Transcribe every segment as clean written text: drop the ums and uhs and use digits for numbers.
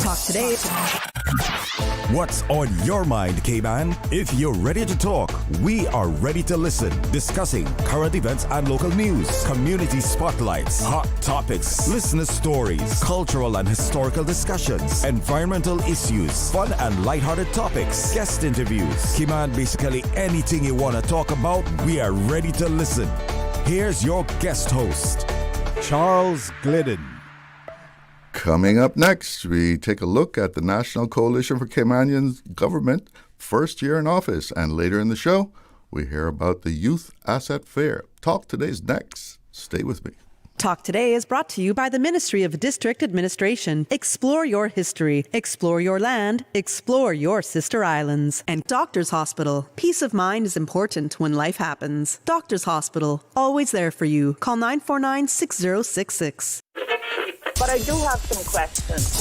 Talk today. What's on your mind, Cayman? If you're ready to talk, we are ready to listen. Discussing current events and local news, community spotlights, hot topics, listener stories, cultural and historical discussions, environmental issues, fun and lighthearted topics, guest interviews. Cayman, basically anything you want to talk about, we are ready to listen. Here's your guest host, Charles Glidden. Coming up next, we take a look at the National Coalition for Caymanian Government first year in office. And later in the show, we hear about the Youth Asset Fair. Talk Today's next. Stay with me. Talk Today is brought to you by the Ministry of District Administration. Explore your history. Explore your land. Explore your sister islands. And Doctors Hospital. Peace of mind is important when life happens. Doctors Hospital. Always there for you. Call 949-6066. But I do have some questions.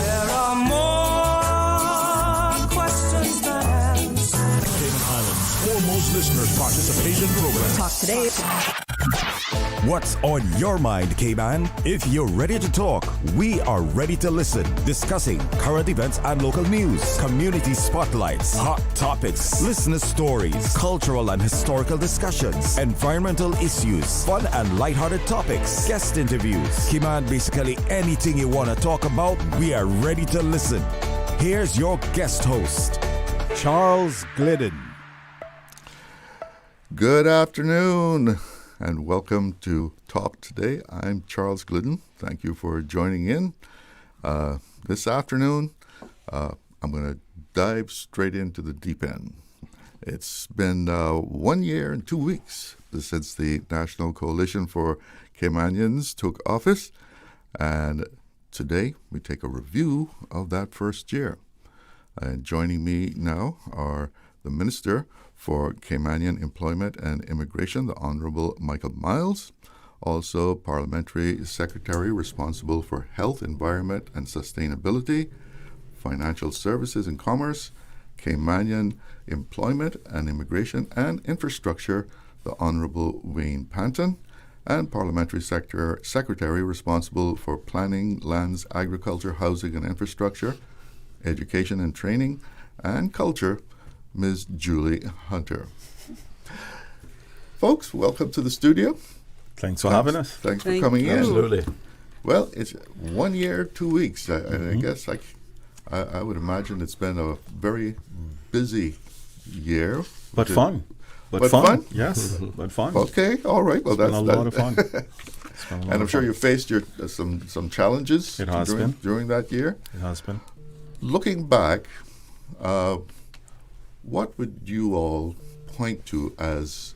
There are more questions than answers. Cayman Islands' foremost listeners participation program. Talk Today. What's on your mind, Cayman? If you're ready to talk, we are ready to listen. Discussing current events and local news, community spotlights, hot topics, listener stories, cultural and historical discussions, environmental issues, fun and lighthearted topics, guest interviews. Cayman, basically anything you want to talk about, we are ready to listen. Here's your guest host, Charles Glidden. Good afternoon and welcome to Talk Today. I'm Charles Glidden. Thank you for joining in. This afternoon, I'm going to dive straight into the deep end. It's been 1 year and 2 weeks since the National Coalition for Caymanians took office, and today we take a review of that first year. And joining me now are the Minister for Caymanian Employment and Immigration, the Honourable Myles, also Parliamentary Secretary responsible for Health, Environment and Sustainability, Financial Services and Commerce, Caymanian Employment and Immigration and Infrastructure, the Honourable Wayne Panton, and Parliamentary Secretary responsible for Planning, Lands, Agriculture, Housing and Infrastructure, Education and Training, and Culture, Ms. Julie Hunter. Folks, welcome to the studio. Thanks for having us. Thanks for coming in. Absolutely. Well, it's 1 year, 2 weeks. I guess I would imagine it's been a very busy year. But fun. But fun? Yes, but fun. Okay, all right. Well, It's been a lot of fun. And I'm sure you faced some challenges during that year. It has been. Looking back, what would you all point to as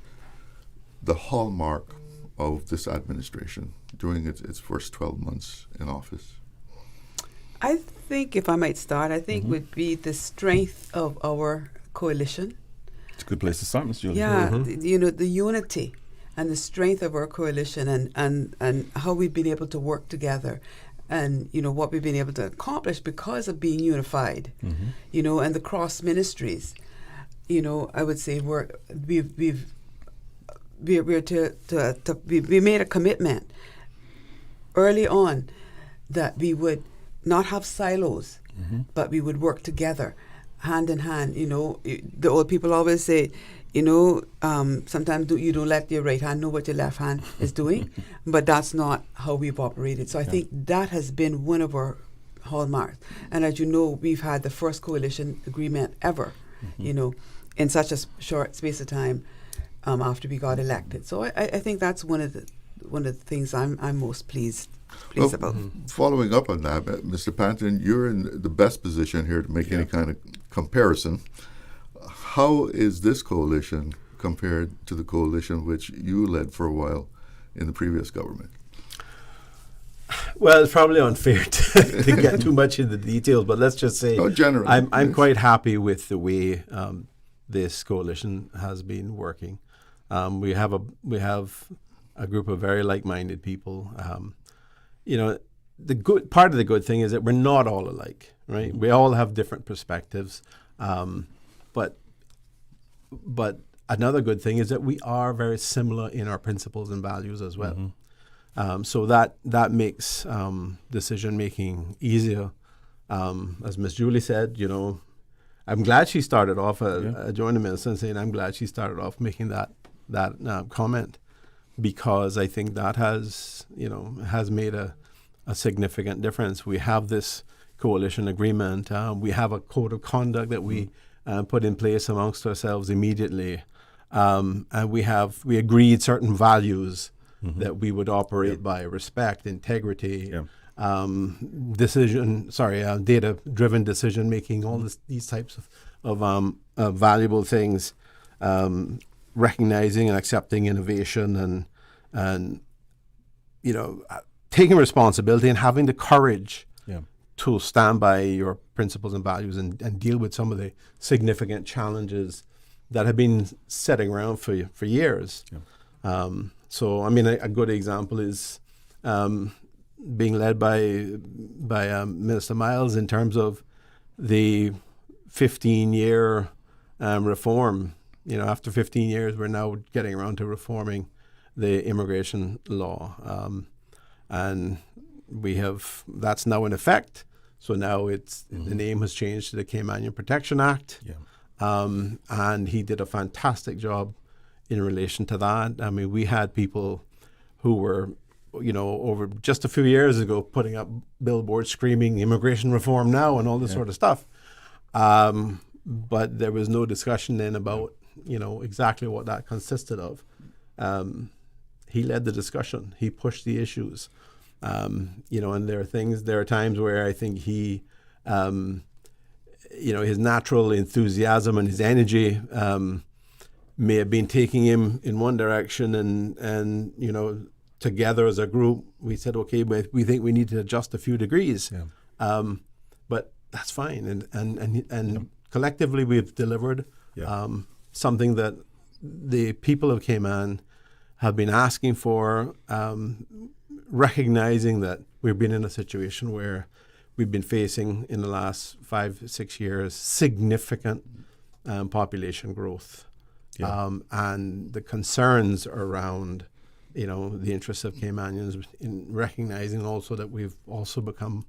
the hallmark of this administration during its first 12 months in office? I think, if I might start, would be the strength of our coalition. It's a good place to start, Ms. Julie. Yeah, the unity and the strength of our coalition and how we've been able to work together and, what we've been able to accomplish because of being unified, and the cross ministries. I would say we made a commitment early on that we would not have silos, but we would work together, hand in hand. The old people always say, sometimes you don't let your right hand know what your left hand is doing, but that's not how we've operated. So I think that has been one of our hallmarks. And as you know, we've had the first coalition agreement ever, in such a short space of time after we got elected. So I think that's one of the things I'm most pleased about. Following up on that, Mr. Panton, you're in the best position here to make any kind of comparison. How is this coalition compared to the coalition which you led for a while in the previous government? Well, it's probably unfair to get too much into the details, but let's just say generally, I'm quite happy with the way this coalition has been working. We have a group of very like-minded people. The good part of the good thing is that we're not all alike, right? We all have different perspectives, but another good thing is that we are very similar in our principles and values as well. So that makes decision making easier As Miss Julie said, I'm glad she started off. I joined the minister and saying I'm glad she started off making that comment, because I think that has made a significant difference. We have this coalition agreement. We have a code of conduct that we put in place amongst ourselves immediately, and we agreed certain values that we would operate by: respect, integrity. Data-driven decision making, all these types of valuable things, recognizing and accepting innovation, and taking responsibility and having the courage to stand by your principles and values and deal with some of the significant challenges that have been sitting around for years. So, a good example is being led by Minister Myles in terms of the 15-year reform. After 15 years, we're now getting around to reforming the immigration law, and that's now in effect. So now the name has changed to the Caymanian Protection Act, and he did a fantastic job in relation to that. We had people who were over just a few years ago putting up billboards screaming immigration reform now and all this sort of stuff. But there was no discussion then about, exactly what that consisted of. He led the discussion. He pushed the issues. And there are times where I think he, his natural enthusiasm and his energy may have been taking him in one direction, and together as a group, we said, okay, we think we need to adjust a few degrees. But that's fine. And collectively, we've delivered something that the people of Cayman have been asking for, recognizing that we've been in a situation where we've been facing, in the last 5-6 years, significant population growth. And the concerns around the interests of Caymanians, in recognizing also that we've also become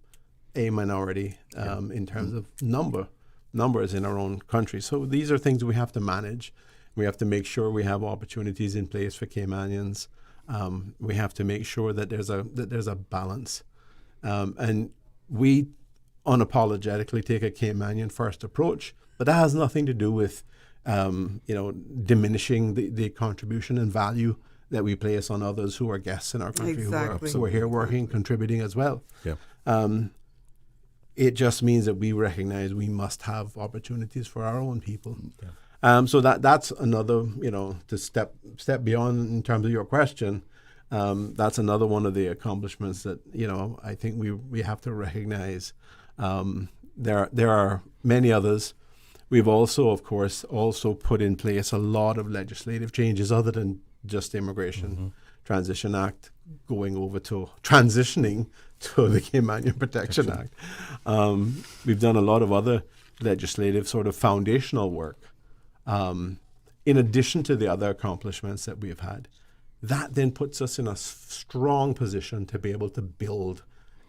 a minority in terms of numbers in our own country. So these are things we have to manage. We have to make sure we have opportunities in place for Caymanians. We have to make sure that there's a balance, and we unapologetically take a Caymanian first approach. But that has nothing to do with diminishing the contribution and value that we place on others who are guests in our country, who are here working, contributing as well. It just means that we recognize we must have opportunities for our own people. So that's another, to step beyond in terms of your question. That's another one of the accomplishments that I think we have to recognize. There are many others. We've also, of course, put in place a lot of legislative changes other than just the Immigration Transition Act, transitioning to the Caymanian Protection Act. We've done a lot of other legislative sort of foundational work, in addition to the other accomplishments that we've had. That then puts us in a strong position to be able to build,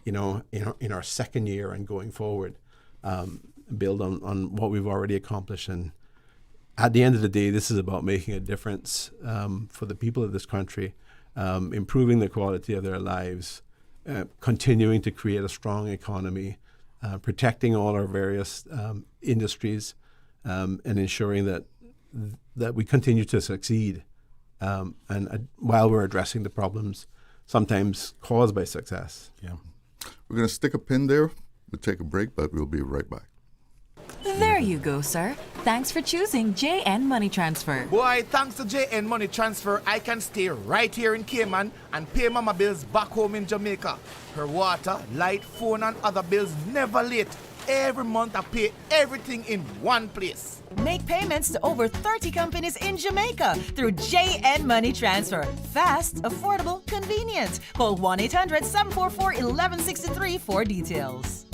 in our second year and going forward, build on what we've already accomplished. And at the end of the day, this is about making a difference for the people of this country, improving the quality of their lives, continuing to create a strong economy, protecting all our various industries, and ensuring that we continue to succeed, and while we're addressing the problems sometimes caused by success. We're going to stick a pin there. We'll take a break, but we'll be right back. There you go, sir. Thanks for choosing JN Money Transfer. Boy, thanks to JN Money Transfer, I can stay right here in Cayman and pay mama bills back home in Jamaica. Her water, light, phone and other bills never late. Every month I pay everything in one place. Make payments to over 30 companies in Jamaica through JN Money Transfer. Fast, affordable, convenient. Call 1-800-744-1163 for details.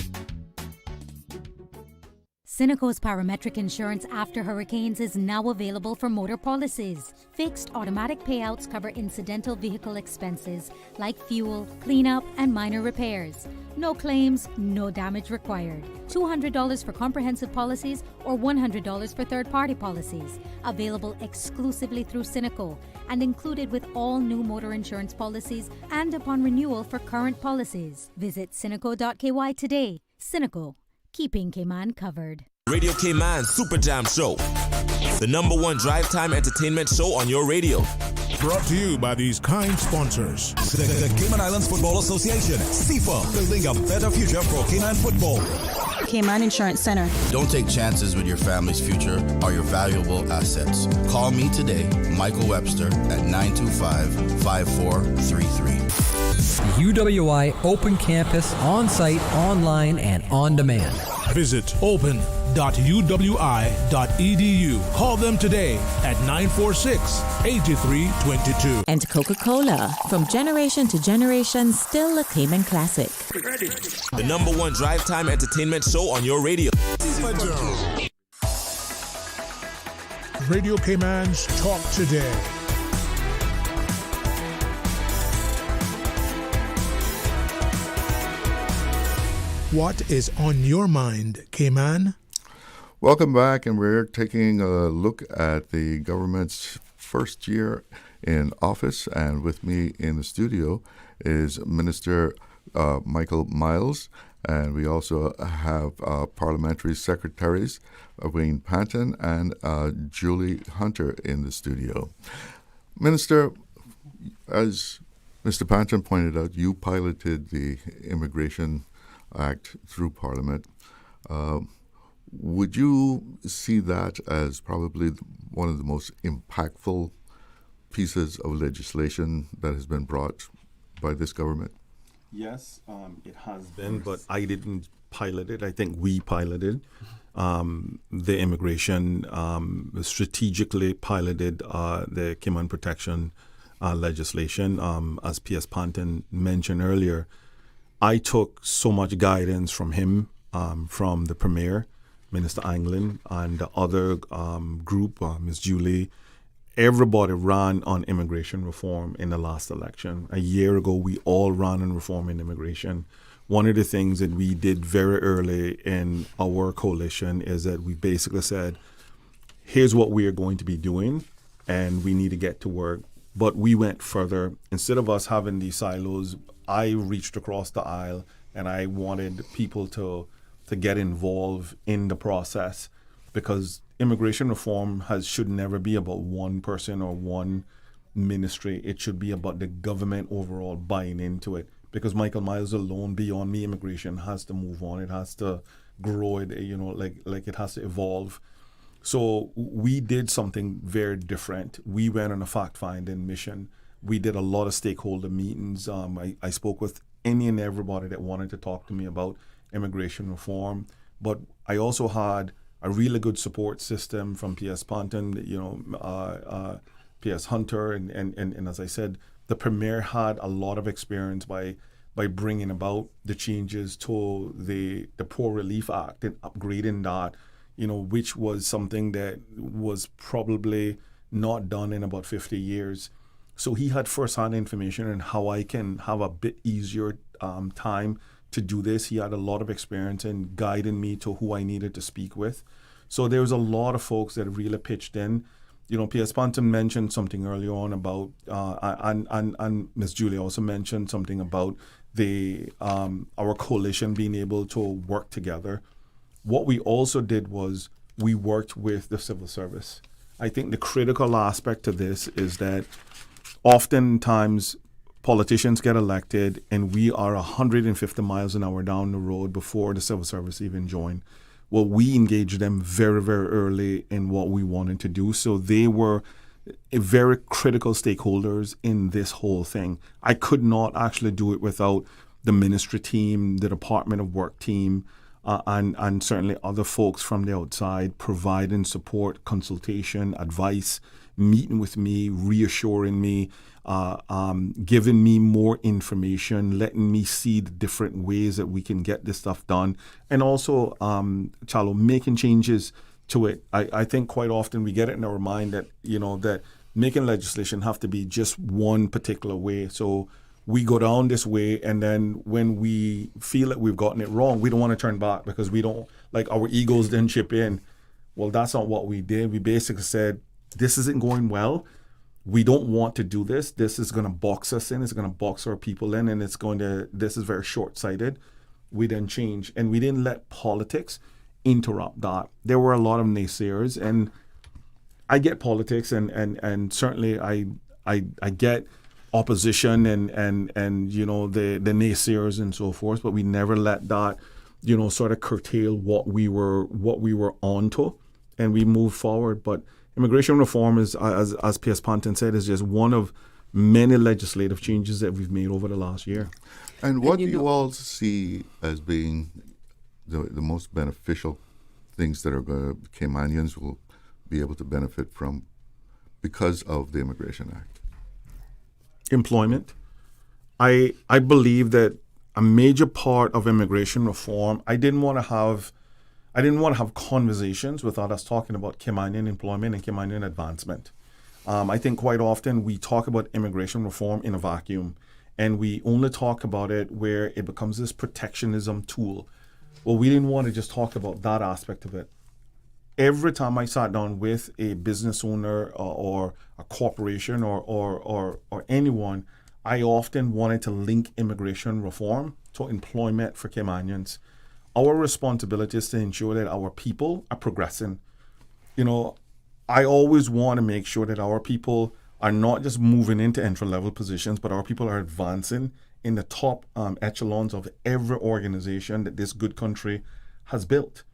Cineco's parametric insurance after hurricanes is now available for motor policies. Fixed automatic payouts cover incidental vehicle expenses like fuel, cleanup, and minor repairs. No claims, no damage required. $200 for comprehensive policies or $100 for third-party policies. Available exclusively through Cineco and included with all new motor insurance policies and upon renewal for current policies. Visit Cineco.ky today. Cineco, keeping Cayman covered. Radio Cayman Super Jam Show, the #1 drive time entertainment show on your radio. Brought to you by these kind sponsors. The Cayman Islands Football Association, CIFA, building a better future for Cayman football. Cayman Insurance Center. Don't take chances with your family's future or your valuable assets. Call me today, Michael Webster, at 925-5433. UWI Open Campus, on-site, online, and on demand. Visit open.uwi.edu. Call them today at 946-8322. And Coca-Cola, from generation to generation, still a Cayman classic. The #1 drive time entertainment show on your radio. Radio Cayman's Talk Today. What is on your mind, Cayman? Welcome back, and we're taking a look at the government's first year in office. And with me in the studio is Minister Michael Myles, and we also have Parliamentary Secretaries Wayne Panton and Julie Hunter in the studio. Minister, as Mr. Panton pointed out, you piloted the Immigration Act through Parliament. Would you see that as probably one of the most impactful pieces of legislation that has been brought by this government? Yes, it has been, but I didn't pilot it. I think we piloted the immigration, strategically piloted the Cayman protection legislation. As P.S. Panton mentioned earlier, I took so much guidance from him, from the Premier, Minister Anglin, and the other group, Ms. Julie. Everybody ran on immigration reform in the last election. A year ago, we all ran on reform in immigration. One of the things that we did very early in our coalition is that we basically said, here's what we are going to be doing, and we need to get to work. But we went further. Instead of us having these silos, I reached across the aisle and I wanted people to get involved in the process, because immigration reform should never be about one person or one ministry. It should be about the government overall buying into it, because Michael Myles alone, beyond me, immigration has to move on. It has to grow, it, like it has to evolve. So we did something very different. We went on a fact-finding mission. We did a lot of stakeholder meetings. I spoke with any and everybody that wanted to talk to me about immigration reform. But I also had a really good support system from P.S. Panton, P.S. Hunter, and as I said, the Premier had a lot of experience by bringing about the changes to the Poor Relief Act and upgrading that, which was something that was probably not done in about 50 years. So he had first-hand information on how I can have a bit easier time to do this. He had a lot of experience in guiding me to who I needed to speak with. So there was a lot of folks that really pitched in. P.S. Panton mentioned something earlier on about, and Ms. Julie also mentioned something about our coalition being able to work together. What we also did was we worked with the civil service. I think the critical aspect to this is that oftentimes politicians get elected and we are 150 miles an hour down the road before the civil service even join. Well, we engaged them very, very early in what we wanted to do. So they were very critical stakeholders in this whole thing. I could not actually do it without the ministry team, the Department of Work team, and certainly other folks from the outside providing support, consultation, advice, meeting with me, reassuring me, giving me more information, letting me see the different ways that we can get this stuff done, and also, Chalo, making changes to it. I think quite often we get it in our mind that, that making legislation have to be just one particular way. So we go down this way, and then when we feel that we've gotten it wrong, we don't want to turn back because we don't, like, our egos didn't chip in. Well, that's not what we did. We basically said, this isn't going well. We don't want to do this. This is going to box us in. It's going to box our people in, and this is very short-sighted. We then changed, and we didn't let politics interrupt that. There were a lot of naysayers, and I get politics, and certainly I get opposition and you know, the naysayers and so forth, but we never let that, you know, sort of curtail what we were onto, and we moved forward. But immigration reform is, as P.S. Panton said, is just one of many legislative changes that we've made over the last year. And what do you all see as being the most beneficial things that Caymanians will be able to benefit from because of the Immigration Act? Employment. I believe that a major part of immigration reform, I didn't want to have conversations without us talking about Caymanian employment and Caymanian advancement. I think quite often we talk about immigration reform in a vacuum, and we only talk about it where it becomes this protectionism tool. Well, we didn't want to just talk about that aspect of it. Every time I sat down with a business owner or a corporation or anyone, I often wanted to link immigration reform to employment for Caymanians. Our responsibility is to ensure that our people are progressing. You know, I always want to make sure that our people are not just moving into entry-level positions, but our people are advancing in the top echelons of every organization that this good country has built.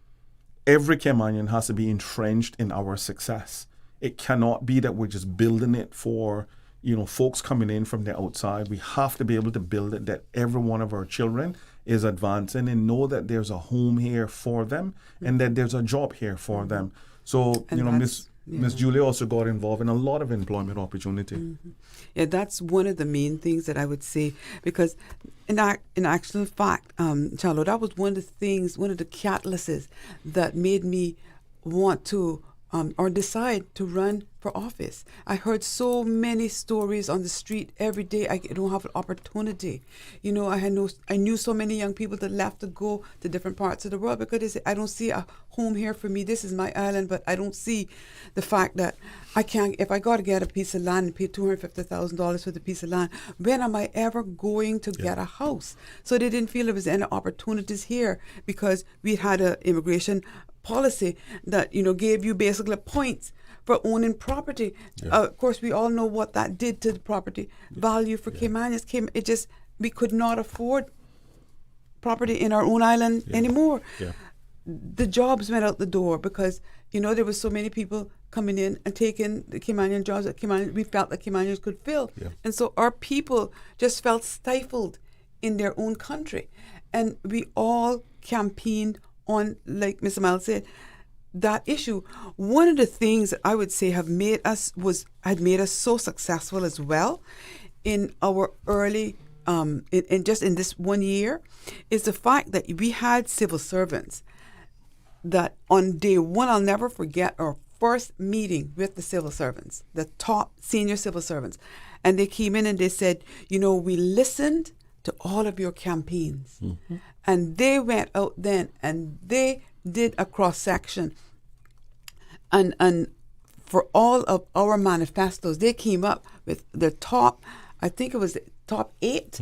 Every Caymanian has to be entrenched in our success. It cannot be that we're just building it for, you know, folks coming in from the outside. We have to be able to build it that every one of our children is advancing and know that there's a home here for them and that there's a job here for them. So, and you know, Miss Julie also got involved in a lot of employment opportunity. Mm-hmm. Yeah, that's one of the main things that I would say, because in actual fact, Charlo, that was one of the things, one of the catalysts that made me want to or decide to run for office. I heard so many stories on the street every day. I don't have an opportunity. You know, I knew so many young people that left to go to different parts of the world because they say, I don't see a home here for me. This is my island, but I don't see the fact that I can't, if I got to get a piece of land and pay $250,000 for the piece of land, when am I ever going to get a house? So they didn't feel there was any opportunities here because we had an immigration policy that, you know, gave you basically points for owning property. Of course, we all know what that did to the property value for Caymanians. It just, we could not afford property in our own island anymore. The jobs went out the door because, you know, there was so many people coming in and taking the Caymanian jobs that we felt that Caymanians could fill. And so our people just felt stifled in their own country. And we all campaigned on, like Mr. Myles said, that issue. One of the things that I would say had made us so successful as well in our early, in this 1 year, is the fact that we had civil servants that on day one, I'll never forget our first meeting with the civil servants, the top senior civil servants. And they came in and they said, you know, we listened to all of your campaigns. Mm-hmm. And they went out then and they did a cross-section. And for all of our manifestos, they came up with the top, I think it was the top 8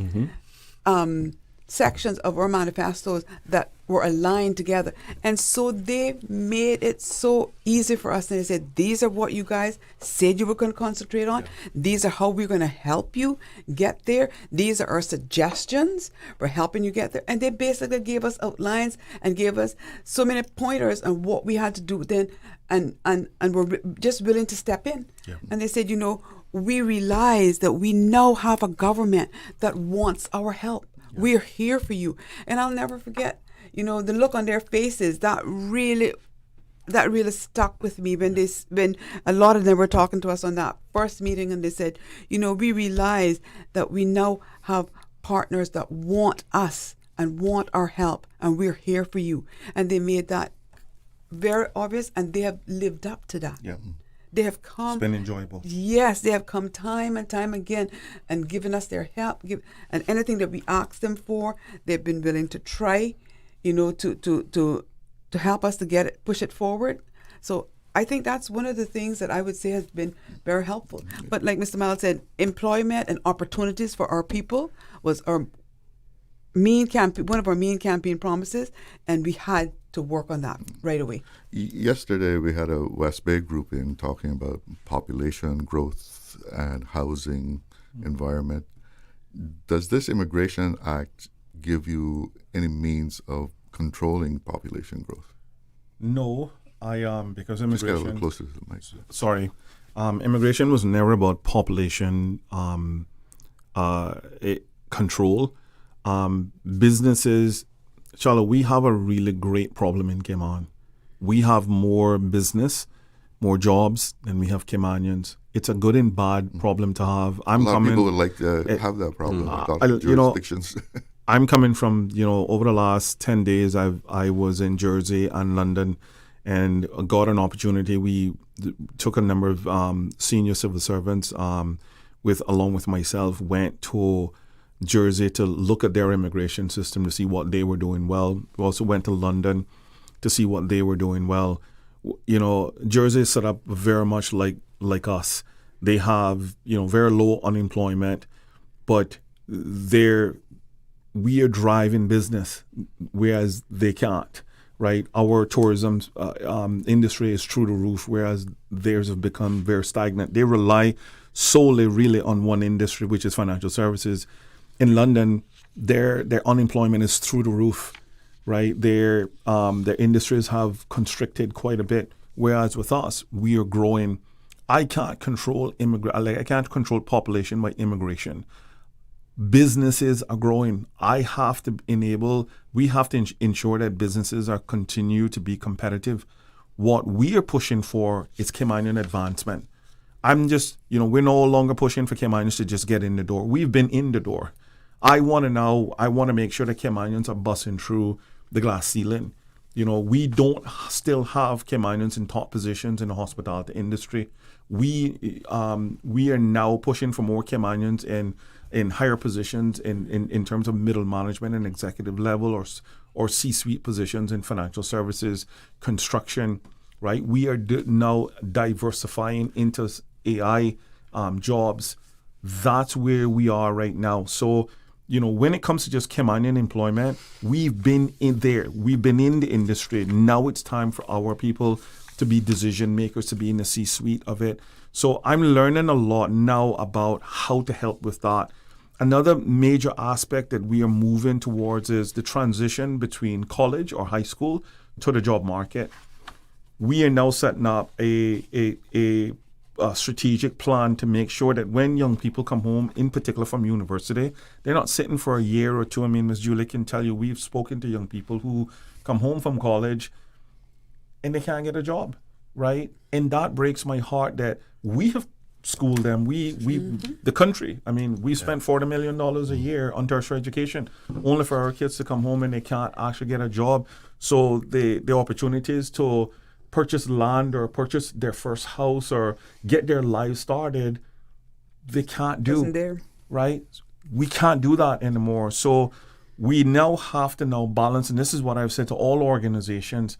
sections of our manifestos that were aligned together. And so they made it so easy for us. And they said, these are what you guys said you were going to concentrate on. These are how we're going to help you get there. These are our suggestions for helping you get there. And they basically gave us outlines and gave us so many pointers on what we had to do then, and were just willing to step in. And they said, you know, we realize that we now have a government that wants our help. We're here for you. And I'll never forget, you know, the look on their faces, that really stuck with me when a lot of them were talking to us on that first meeting, and they said, you know, we realize that we now have partners that want us and want our help, and we're here for you. And they made that very obvious, and they have lived up to that. They have come. It's been enjoyable. Yes, they have come time and time again and given us their help. And anything that we ask them for, they've been willing to try, to help us to push it forward. So I think that's one of the things that I would say has been very helpful. But like Mr. Myles said, employment and opportunities for our people was one of our main campaign promises, and we had to work on that right away. Yesterday we had a West Bay group in talking about population growth and housing environment. Does this Immigration Act give you any means of controlling population growth? No. Because immigration. Just get a little closer to the mic. Sorry, immigration was never about population control. Businesses, Charlotte, we have a really great problem in Cayman. We have more business, more jobs than we have Caymanians. It's a good and bad problem to have. A lot of people would like to have that problem with jurisdictions. I'm coming from, over the last 10 days, I was in Jersey and London, and got an opportunity. We took a number of senior civil servants, along with myself, went to Jersey to look at their immigration system to see what they were doing well. We also went to London to see what they were doing well. Jersey is set up very much like us. They have, very low unemployment, but we are driving business, whereas they can't. Right, our tourism industry is through the roof, whereas theirs have become very stagnant. They rely solely, really, on one industry, which is financial services. In London, their unemployment is through the roof. Right, their industries have constricted quite a bit, whereas with us, we are growing. I can't control I can't control population by immigration. Businesses are growing. We have to ensure that businesses continue to be competitive. What we are pushing for is Caymanian advancement. We're no longer pushing for Caymanians to just get in the door. We've been in the door. I want to make sure that Caymanians are busting through the glass ceiling. We don't still have Caymanians in top positions in the hospitality industry. We are now pushing for more Caymanians in higher positions in terms of middle management and executive level or C-suite positions in financial services, construction, right? We are now diversifying into AI jobs. That's where we are right now. So, when it comes to just Caymanian employment, we've been in there. We've been in the industry. Now it's time for our people to be decision makers, to be in the C-suite of it. So I'm learning a lot now about how to help with that. Another major aspect that we are moving towards is the transition between college or high school to the job market. We are now setting up a strategic plan to make sure that when young people come home, in particular from university, they're not sitting for a year or two. I mean, Ms. Julie can tell you, we've spoken to young people who come home from college and they can't get a job, right? And that breaks my heart that we have school them. The country. I mean, we spent $40 million a year on tertiary education, only for our kids to come home and they can't actually get a job. So the opportunities to purchase land or purchase their first house or get their lives started, they can't do. Isn't there? Right? We can't do that anymore. So we now have to balance, and this is what I've said to all organizations.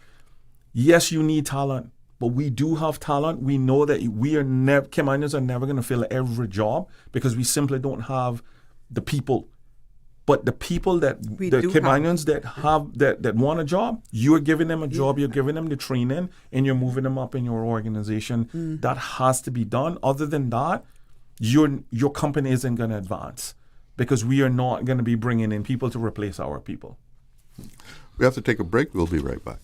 Yes, you need talent. But we do have talent. We know that Caymanians are never going to fill every job because we simply don't have the people. But the people Caymanians that want a job, you're giving them a job, you're giving them the training, and you're moving them up in your organization. That has to be done. Other than that, your company isn't going to advance because we are not going to be bringing in people to replace our people. We have to take a break. We'll be right back.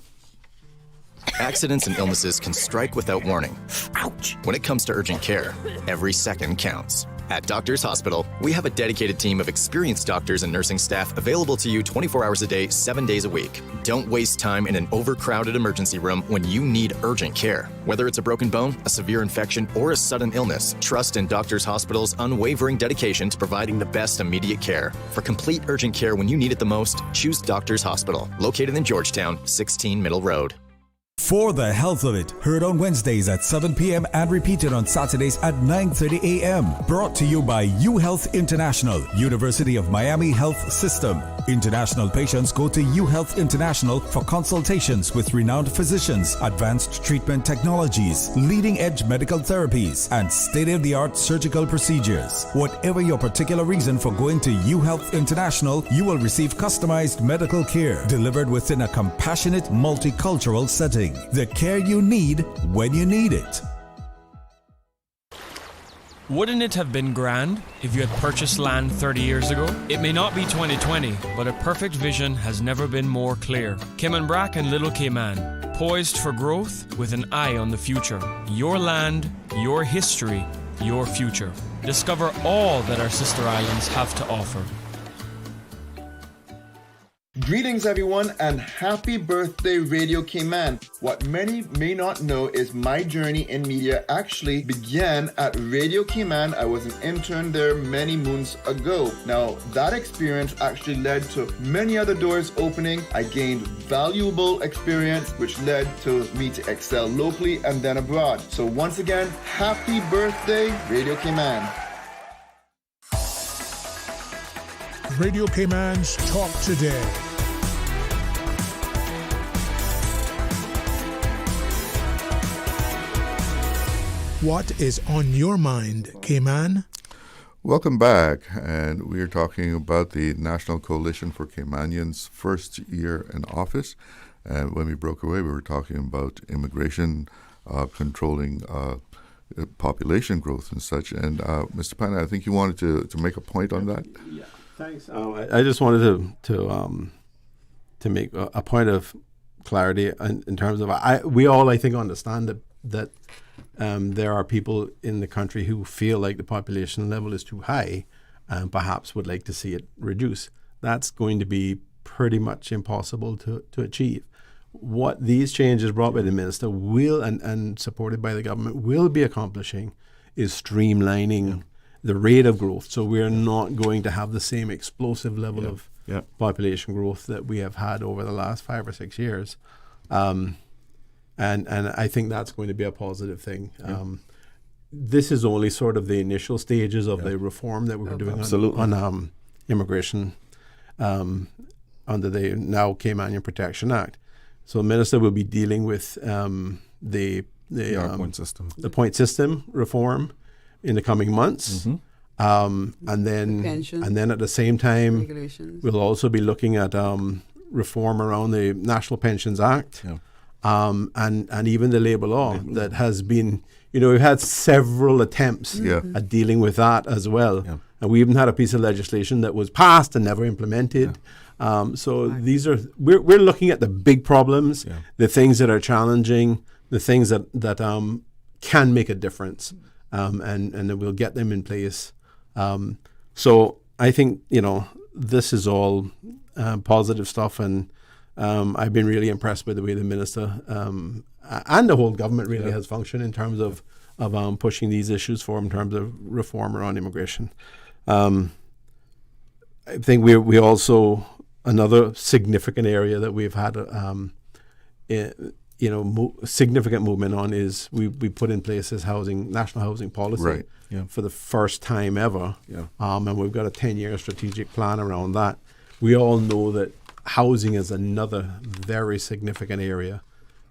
Accidents and illnesses can strike without warning. Ouch! When it comes to urgent care, every second counts. At Doctors Hospital, we have a dedicated team of experienced doctors and nursing staff available to you 24 hours a day, 7 days a week. Don't waste time in an overcrowded emergency room when you need urgent care. Whether it's a broken bone, a severe infection, or a sudden illness, trust in Doctors Hospital's unwavering dedication to providing the best immediate care. For complete urgent care when you need it the most, choose Doctors Hospital, located in Georgetown, 16 Middle Road. For the Health of It, heard on Wednesdays at 7 p.m. and repeated on Saturdays at 9:30 a.m. Brought to you by UHealth International, University of Miami Health System. International patients go to UHealth International for consultations with renowned physicians, advanced treatment technologies, leading-edge medical therapies, and state-of-the-art surgical procedures. Whatever your particular reason for going to UHealth International, you will receive customized medical care delivered within a compassionate, multicultural setting. The care you need when you need it. Wouldn't it have been grand if you had purchased land 30 years ago? It may not be 2020, but a perfect vision has never been more clear. Cayman Brac and Little Cayman, poised for growth with an eye on the future. Your land, your history, your future. Discover all that our sister islands have to offer. Greetings everyone and happy birthday Radio Cayman. What many may not know is my journey in media actually began at Radio Cayman. I was an intern there many moons ago. Now that experience actually led to many other doors opening. I gained valuable experience which led to me to excel locally and then abroad. So once again, happy birthday Radio Cayman. Radio Cayman's Talk Today. What is on your mind, Cayman? Welcome back, and we are talking about the National Coalition for Caymanians' first year in office. And when we broke away, we were talking about immigration, controlling population growth and such. And Mr. Panton, I think you wanted to make a point on that. Yeah, thanks. I just wanted to make a point of clarity in terms of we all, I think, understand that there are people in the country who feel like the population level is too high and perhaps would like to see it reduce. That's going to be pretty much impossible to achieve. What these changes brought by the minister will, and supported by the government, will be accomplishing is streamlining the rate of growth. So we're not going to have the same explosive level of population growth that we have had over the last 5 or 6 years. And I think that's going to be a positive thing. This is only sort of the initial stages of the reform that we were doing on immigration under the now Caymanian Protection Act. So the minister will be dealing with the point system reform in the coming months. Mm-hmm. And then at the same time, we'll also be looking at reform around the National Pensions Act. And even the labour law that has been, we've had several attempts at dealing with that as well. Yeah. And we even had a piece of legislation that was passed and never implemented. So these are, we're looking at the big problems, the things that are challenging, the things that can make a difference, and then we'll get them in place. So I think, this is all positive stuff, and I've been really impressed by the way the minister and the whole government really has functioned in terms of pushing these issues forward in terms of reform around immigration. I think we also, another significant area that we've had significant movement on is we put in place this national housing policy for the first time ever, and we've got a 10-year strategic plan around that. We all know that housing is another very significant area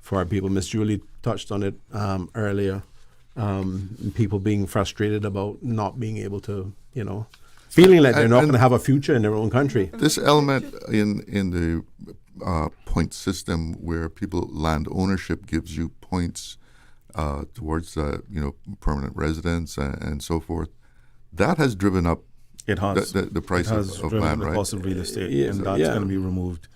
for our people. Miss Julie touched on it earlier. People being frustrated about not being able to, feeling like they're not going to have a future in their own country. This element in the point system where land ownership gives you points towards permanent residence and so forth, that has driven up the price of land, right? The cost of real estate, and that's going to be removed.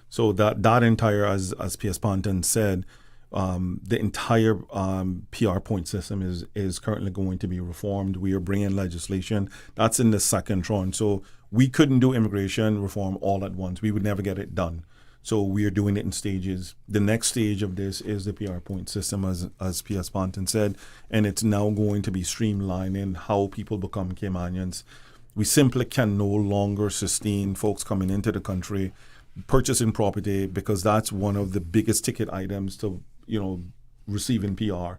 So that entire, as P.S. Panton said, the entire PR point system is currently going to be reformed. We are bringing legislation. That's in the second tranche. So we couldn't do immigration reform all at once. We would never get it done. So we are doing it in stages. The next stage of this is the PR point system, as P.S. Panton said, and it's now going to be streamlining how people become Caymanians. We simply can no longer sustain folks coming into the country, purchasing property, because that's one of the biggest ticket items to receiving PR.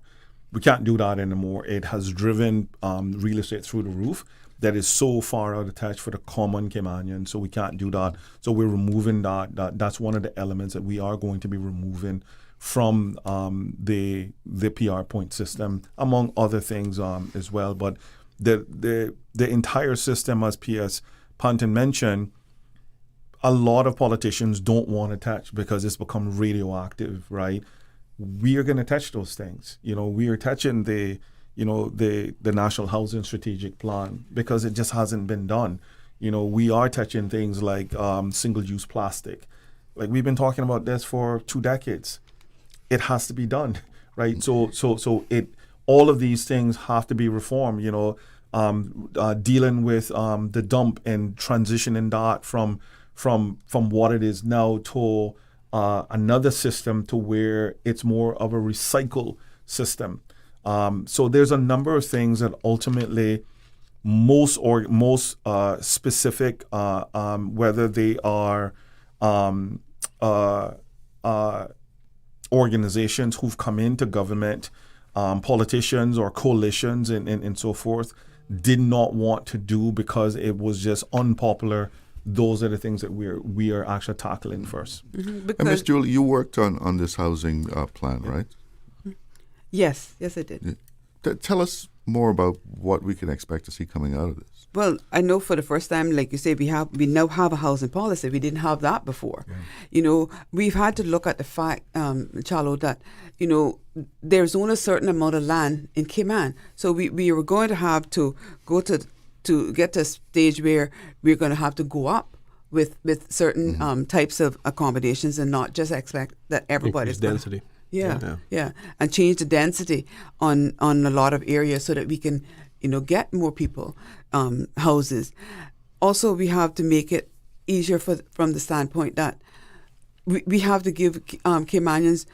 We can't do that anymore. It has driven real estate through the roof. That is so far out of touch for the common Caymanian, so we can't do that. So we're removing that. That's one of the elements that we are going to be removing from the PR point system, among other things as well. But the entire system, as P.S. Panton mentioned, a lot of politicians don't want to touch because it's become radioactive, right? We are going to touch those things. We are touching the National Housing Strategic Plan because it just hasn't been done. We are touching things like single-use plastic. Like, we've been talking about this for 2 decades. It has to be done, right? So all of these things have to be reformed. Dealing with the dump and transitioning that from what it is now to another system to where it's more of a recycle system. So there's a number of things that ultimately most specific, whether they are organizations who've come into government, politicians or coalitions and so forth, did not want to do because it was just unpopular. Those are the things that we are actually tackling first. And Ms. Julie, you worked on this housing plan, right? Yes, I did. Tell us more about what we can expect to see coming out of this. Well, I know for the first time, like you say, we now have a housing policy. We didn't have that before. Yeah. We've had to look at the fact, Chalo, that there's only a certain amount of land in Cayman. So we were going to have to go to get to a stage where we're going to have to go up with certain types of accommodations and not just expect that everybody's density. Yeah, and change the density on a lot of areas so that we can, get more people houses. Also, we have to make it easier from the standpoint that we have to give Caymanians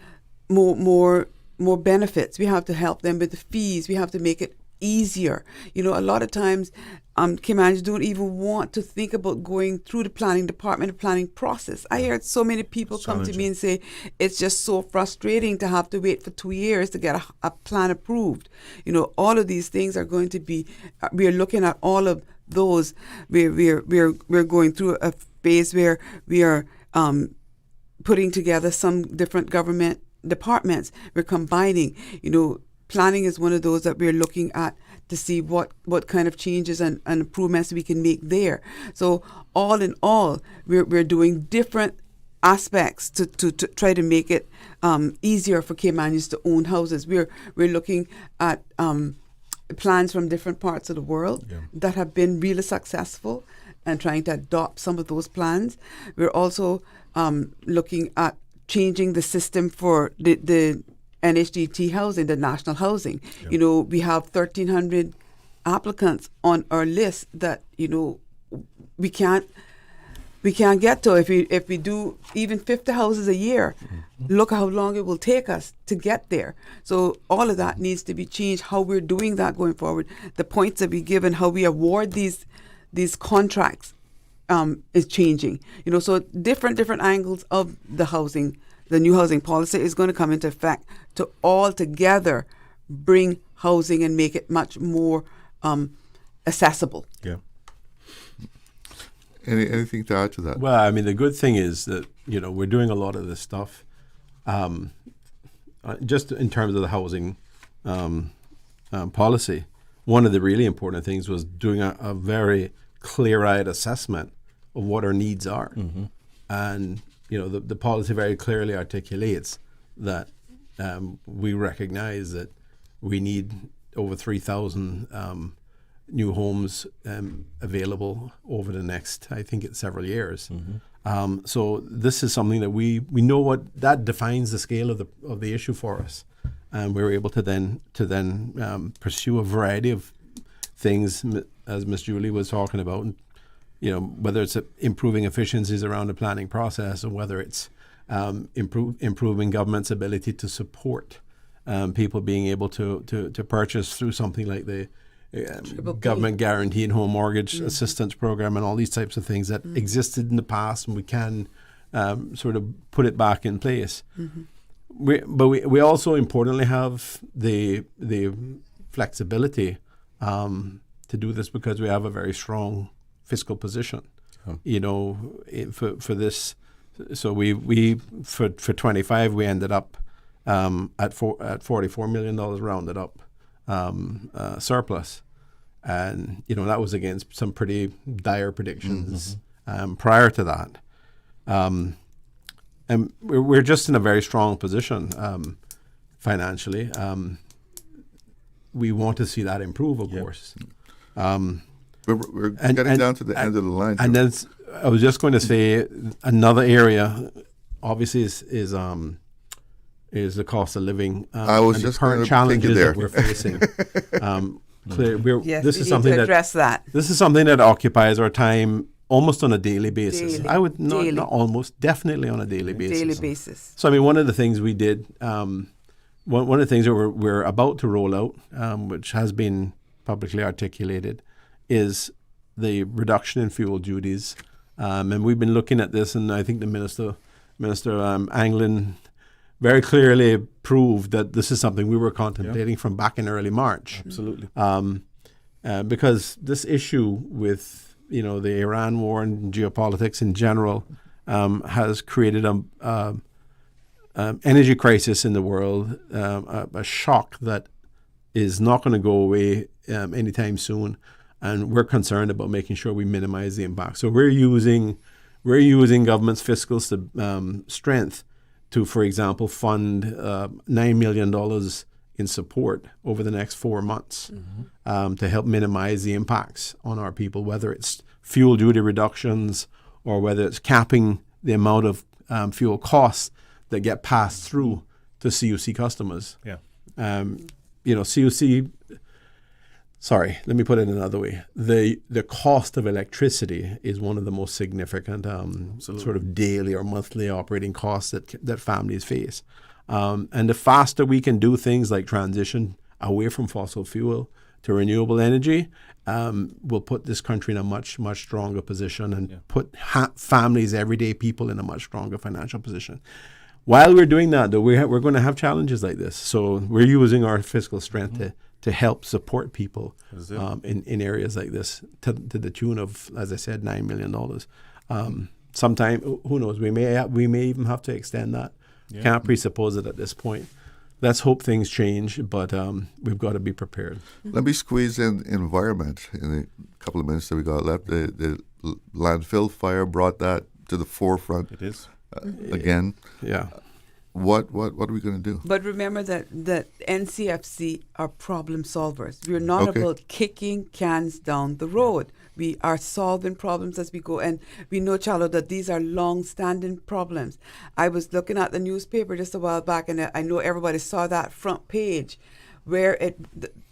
more benefits. We have to help them with the fees. We have to make it easier. A lot of times Caymanians don't even want to think about going through the planning department, the planning process. I heard so many people come to me and say it's just so frustrating to have to wait for 2 years to get a plan approved. All of these things are going to be, we are looking at all of those. We're going through a phase where we are putting together some different government departments. We're combining, planning is one of those that we're looking at to see what kind of changes and improvements we can make there. So all in all, we're doing different aspects to try to make it easier for Caymanians to own houses. We're looking at plans from different parts of the world that have been really successful and trying to adopt some of those plans. We're also looking at changing the system for the NHDT housing, the national housing. Yep. We have 1,300 applicants on our list that we can't get to if we do even 50 houses a year. Mm-hmm. Look how long it will take us to get there. So all of that needs to be changed. How we're doing that going forward, the points that we give and how we award these contracts is changing. So different angles of the housing. The new housing policy is going to come into effect to all together bring housing and make it much more accessible. Yeah. Anything to add to that? Well, I mean, the good thing is that, we're doing a lot of this stuff just in terms of the housing policy. One of the really important things was doing a very clear-eyed assessment of what our needs are. Mm-hmm. And the policy very clearly articulates that we recognize that we need over 3,000 new homes available over the next, I think it's several years. Mm-hmm. So this is something that we know what that defines the scale of the issue for us, and we're able to then pursue a variety of things, as Ms. Julie was talking about. Whether it's improving efficiencies around the planning process, or whether it's improving government's ability to support people being able to purchase through something like the government guaranteed home mortgage assistance program and all these types of things that existed in the past, and we can sort of put it back in place. Mm-hmm. we also importantly have the flexibility to do this because we have a very strong fiscal position. You know, for this, so we for 25 we ended up at $44 million rounded up surplus, and you know that was against some pretty dire predictions prior to that. And we're just in a very strong position financially. We want to see that improve, of course. We're getting down to the end of the line. And then I was just going to say another area, obviously, is the cost of living. I was and just the current challenges that we're facing. Yes, this we is need something to address that. This is something that occupies our time almost on a daily basis. Daily. I would not Daily. almost, definitely on a daily basis. Daily basis. So I mean, one of the things we did, one of the things that we're about to roll out, which has been publicly articulated, is the reduction in fuel duties. And we've been looking at this, and I think the Minister Anglin very clearly proved that this is something we were contemplating from back in early March. Absolutely. Because this issue with the Iran war and geopolitics in general has created a energy crisis in the world, a shock that is not going to go away anytime soon, and we're concerned about making sure we minimize the impact. So we're using government's fiscal strength to, for example, fund $9 million in support over the next 4 months to help minimize the impacts on our people, whether it's fuel duty reductions or whether it's capping the amount of fuel costs that get passed through to CUC customers. Yeah. CUC, sorry, let me put it another way. The cost of electricity is one of the most significant sort of daily or monthly operating costs that families face. And the faster we can do things like transition away from fossil fuel to renewable energy, will put this country in a much, much stronger position and put families, everyday people, in a much stronger financial position. While we're doing that, though, we're going to have challenges like this. So we're using our fiscal strength to help support people in areas like this to the tune of, as I said, $9 million. Sometime, who knows, we may even have to extend that. Yeah. Can't presuppose it at this point. Let's hope things change, but we've got to be prepared. Let me squeeze in environment in the couple of minutes that we got left. The landfill fire brought that to the forefront. It is. Again. Yeah. What are we going to do? But remember that NCFC are problem solvers. We're not about kicking cans down the road. We are solving problems as we go. And we know, Charlo, that these are long-standing problems. I was looking at the newspaper just a while back, and I know everybody saw that front page where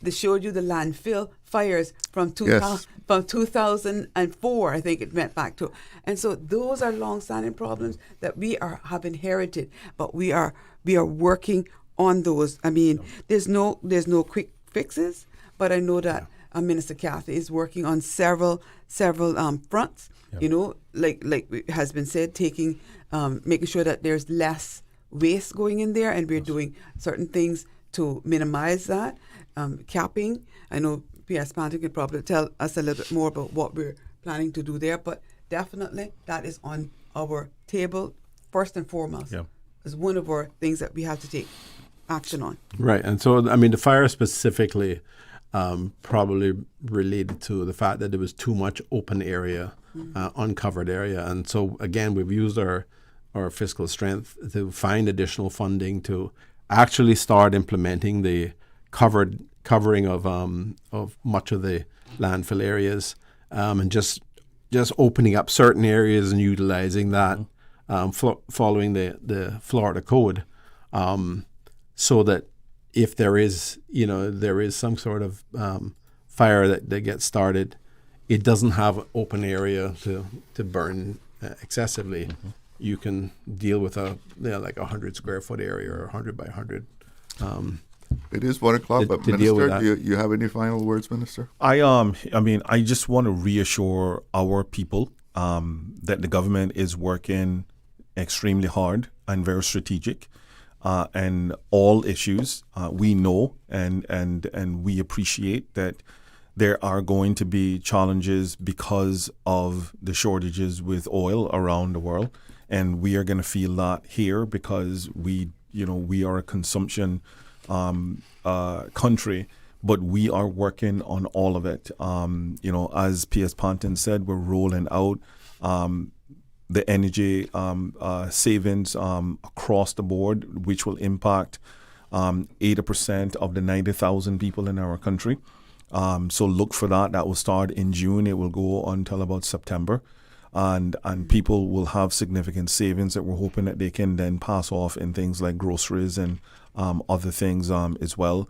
they showed you the landfill fires from 2004, I think it went back to. And so those are long-standing problems that we have inherited, but we are working on those. I mean, there's no quick fixes, but I know that Minister Cathy is working on several fronts. Yep. Like has been said, making sure that there's less waste going in there, and we're doing certain things to minimize that. Capping, I know P.S. Panton could probably tell us a little bit more about what we're planning to do there, but definitely that is on our table first and foremost. Yeah. As one of our things that we have to take action on. Right, and so, I mean, the fire specifically probably related to the fact that there was too much open area, uncovered area, and so, again, we've used our fiscal strength to find additional funding to actually start implementing the covering of much of the landfill areas, and just opening up certain areas and utilizing that, following the Florida code, so that if there is some sort of fire that gets started, it doesn't have open area to burn excessively. You can deal with like 100 square foot area or 100 by 100. It is 1 o'clock, but Minister, do you have any final words, Minister? I just want to reassure our people that the government is working extremely hard and very strategic. and all issues. We know and we appreciate that there are going to be challenges because of the shortages with oil around the world, and we are going to feel that here because we are a consumption country, but we are working on all of it. As P.S. Panton said, we're rolling out the energy savings across the board, which will impact 80% of the 90,000 people in our country. So look for that. That will start in June. It will go until about September. And people will have significant savings that we're hoping that they can then pass off in things like groceries and other things as well.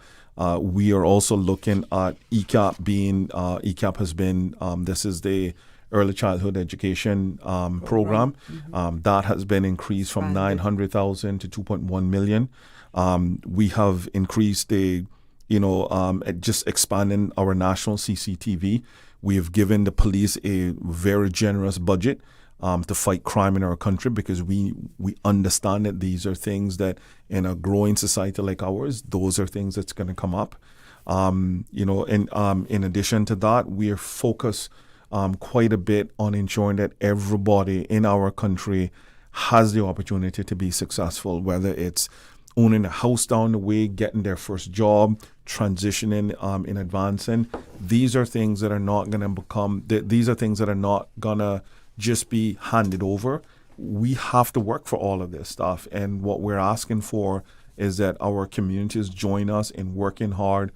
We are also looking at ECAP being, ECAP has been, this is the Early Childhood Education program. That has been increased from 900,000 to 2.1 million. We have increased just expanding our national CCTV. We have given the police a very generous budget to fight crime in our country because we understand that these are things that in a growing society like ours, those are things that's going to come up. In addition to that, we are focused quite a bit on ensuring that everybody in our country has the opportunity to be successful, whether it's owning a house down the way, getting their first job, transitioning in advancing. These are things that are not going to become, these are things that are not going to just be handed over. We have to work for all of this stuff. And what we're asking for is that our communities join us in working hard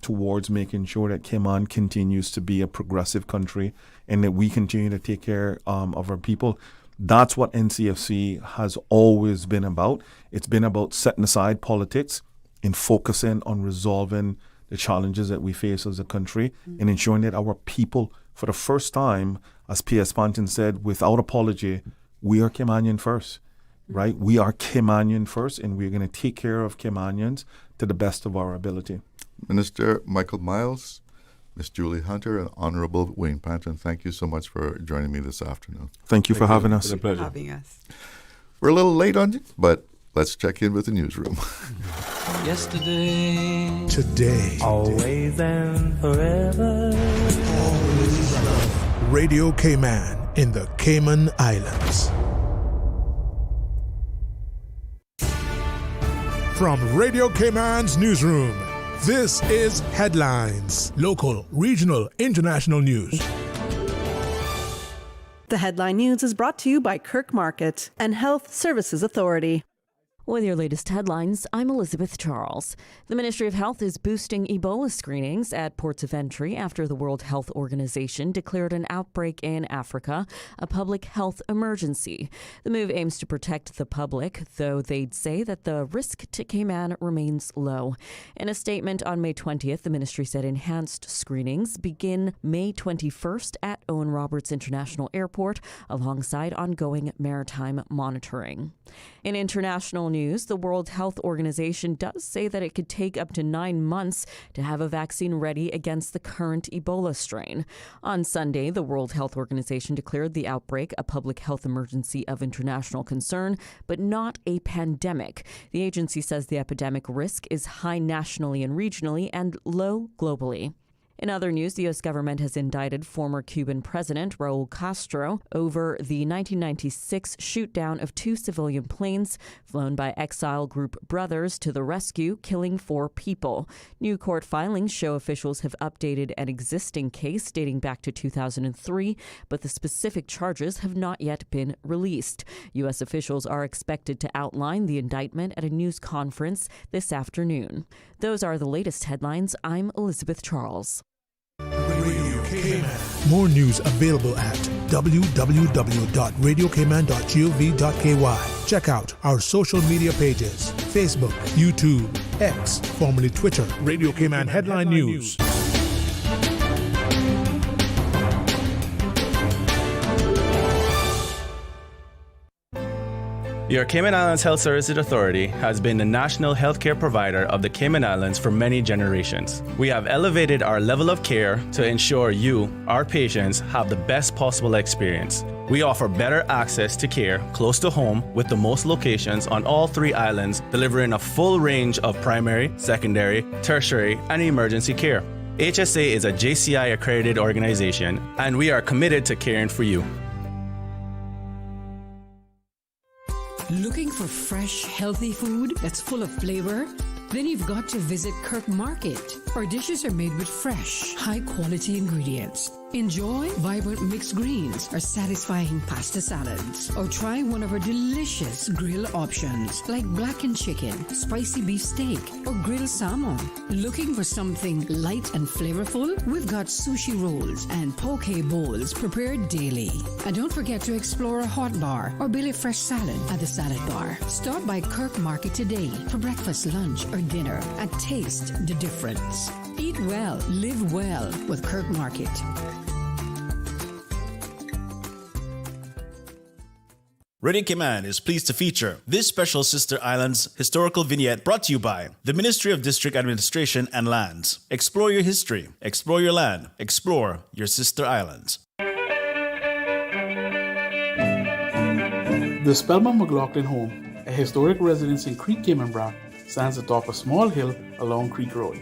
towards making sure that Cayman continues to be a progressive country and that we continue to take care of our people. That's what NCFC has always been about. It's been about setting aside politics and focusing on resolving the challenges that we face as a country and ensuring that our people, for the first time, as P.S. Panton said, without apology, we are Caymanian first, right? We are Caymanian first, and we're going to take care of Caymanians to the best of our ability. Minister Michael Myles, Miss Julie Hunter, and Honorable Wayne Panton, thank you so much for joining me this afternoon. Thank you for having us. It's a pleasure. Having us. We're a little late on it, but let's check in with the newsroom. Yesterday, Today, always and forever. Radio Cayman in the Cayman Islands. From Radio Cayman's newsroom, this is Headlines. Local, regional, international news. The headline news is brought to you by Kirk Market and Health Services Authority. With your latest headlines, I'm Elizabeth Charles. The Ministry of Health is boosting Ebola screenings at ports of entry after the World Health Organization declared an outbreak in Africa a public health emergency. The move aims to protect the public, though they'd say that the risk to Cayman remains low. In a statement on May 20th, the ministry said enhanced screenings begin May 21st at Owen Roberts International Airport, alongside ongoing maritime monitoring. In international news, the World Health Organization does say that it could take up to 9 months to have a vaccine ready against the current Ebola strain. On Sunday, the World Health Organization declared the outbreak a public health emergency of international concern, but not a pandemic. The agency says the epidemic risk is high nationally and regionally and low globally. In other news, the U.S. government has indicted former Cuban President Raul Castro over the 1996 shoot-down of 2 civilian planes flown by exile group Brothers to the Rescue, killing 4 people. New court filings show officials have updated an existing case dating back to 2003, but the specific charges have not yet been released. U.S. officials are expected to outline the indictment at a news conference this afternoon. Those are the latest headlines. I'm Elizabeth Charles. Radio Cayman. More news available at www.radiocayman.gov.ky. Check out our social media pages: Facebook, YouTube, X, formerly Twitter, Radio Cayman Headline News. Your Cayman Islands Health Services Authority has been the national healthcare provider of the Cayman Islands for many generations. We have elevated our level of care to ensure you, our patients, have the best possible experience. We offer better access to care close to home with the most locations on all 3 islands, delivering a full range of primary, secondary, tertiary, and emergency care. HSA is a JCI accredited organization, and we are committed to caring for you. Looking for fresh, healthy food that's full of flavor? Then you've got to visit Kirk Market. Our dishes are made with fresh, high-quality ingredients. Enjoy vibrant mixed greens or satisfying pasta salads. Or try one of our delicious grill options like blackened chicken, spicy beef steak, or grilled salmon. Looking for something light and flavorful? We've got sushi rolls and poke bowls prepared daily. And don't forget to explore a hot bar or Billy Fresh salad at the salad bar. Stop by Kirk Market today for breakfast, lunch, or dinner and taste the difference. Eat well, live well with Kirk Market. Radio Cayman is pleased to feature this special Sister Islands historical vignette brought to you by the Ministry of District Administration and Lands. Explore your history, explore your land, explore your Sister Islands. The Spelman McLaughlin home, a historic residence in Creek, Caymanbrook, stands atop a small hill along Creek Road.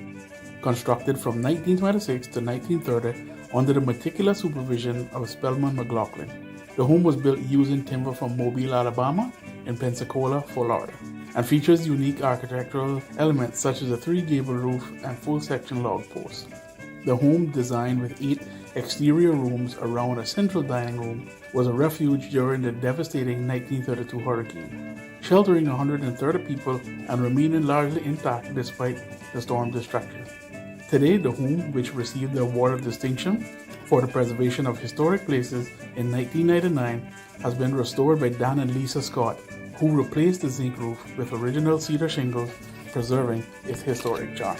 Constructed from 1926 to 1930 under the meticulous supervision of Spelman McLaughlin. The home was built using timber from Mobile, Alabama and Pensacola, Florida, and features unique architectural elements such as a 3-gable roof and full-section log posts. The home, designed with 8 exterior rooms around a central dining room, was a refuge during the devastating 1932 hurricane, sheltering 130 people and remaining largely intact despite the storm's destruction. Today, the home, which received the Award of Distinction for the Preservation of Historic Places in 1999, has been restored by Dan and Lisa Scott, who replaced the zinc roof with original cedar shingles, preserving its historic charm.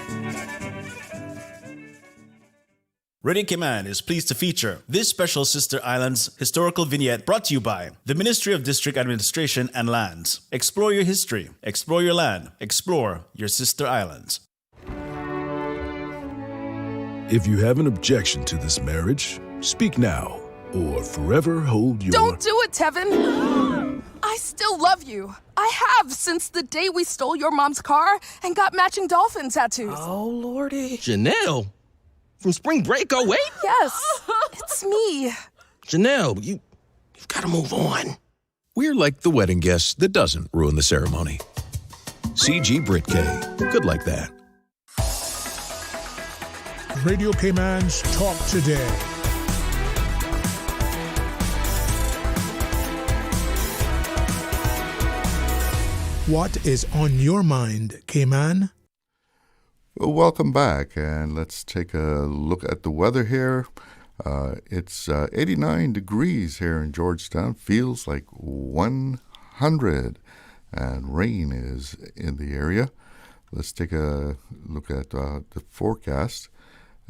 Radio Cayman is pleased to feature this special Sister Islands historical vignette brought to you by the Ministry of District Administration and Lands. Explore your history, explore your land, explore your Sister Islands. If you have an objection to this marriage, speak now or forever hold your... Don't do it, Tevin! I still love you. I have since the day we stole your mom's car and got matching dolphin tattoos. Oh, Lordy. Janelle? From spring break 08? Yes, it's me. Janelle, you've got to move on. We're like the wedding guest that doesn't ruin the ceremony. CG Britke. Good like that. Radio Cayman's Talk Today. What is on your mind, Cayman? Well, welcome back, and let's take a look at the weather here. It's 89 degrees here in Georgetown. Feels like 100, and rain is in the area. Let's take a look at the forecast.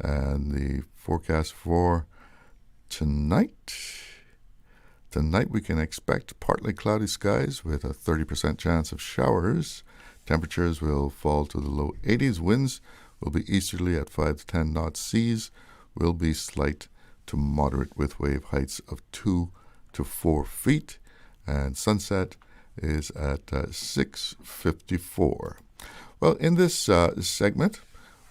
And the forecast for tonight. Tonight we can expect partly cloudy skies with a 30% chance of showers. Temperatures will fall to the low 80s. Winds will be easterly at 5 to 10 knots. Seas will be slight to moderate with wave heights of 2 to 4 feet. And sunset is at 6:54. Well, in this segment,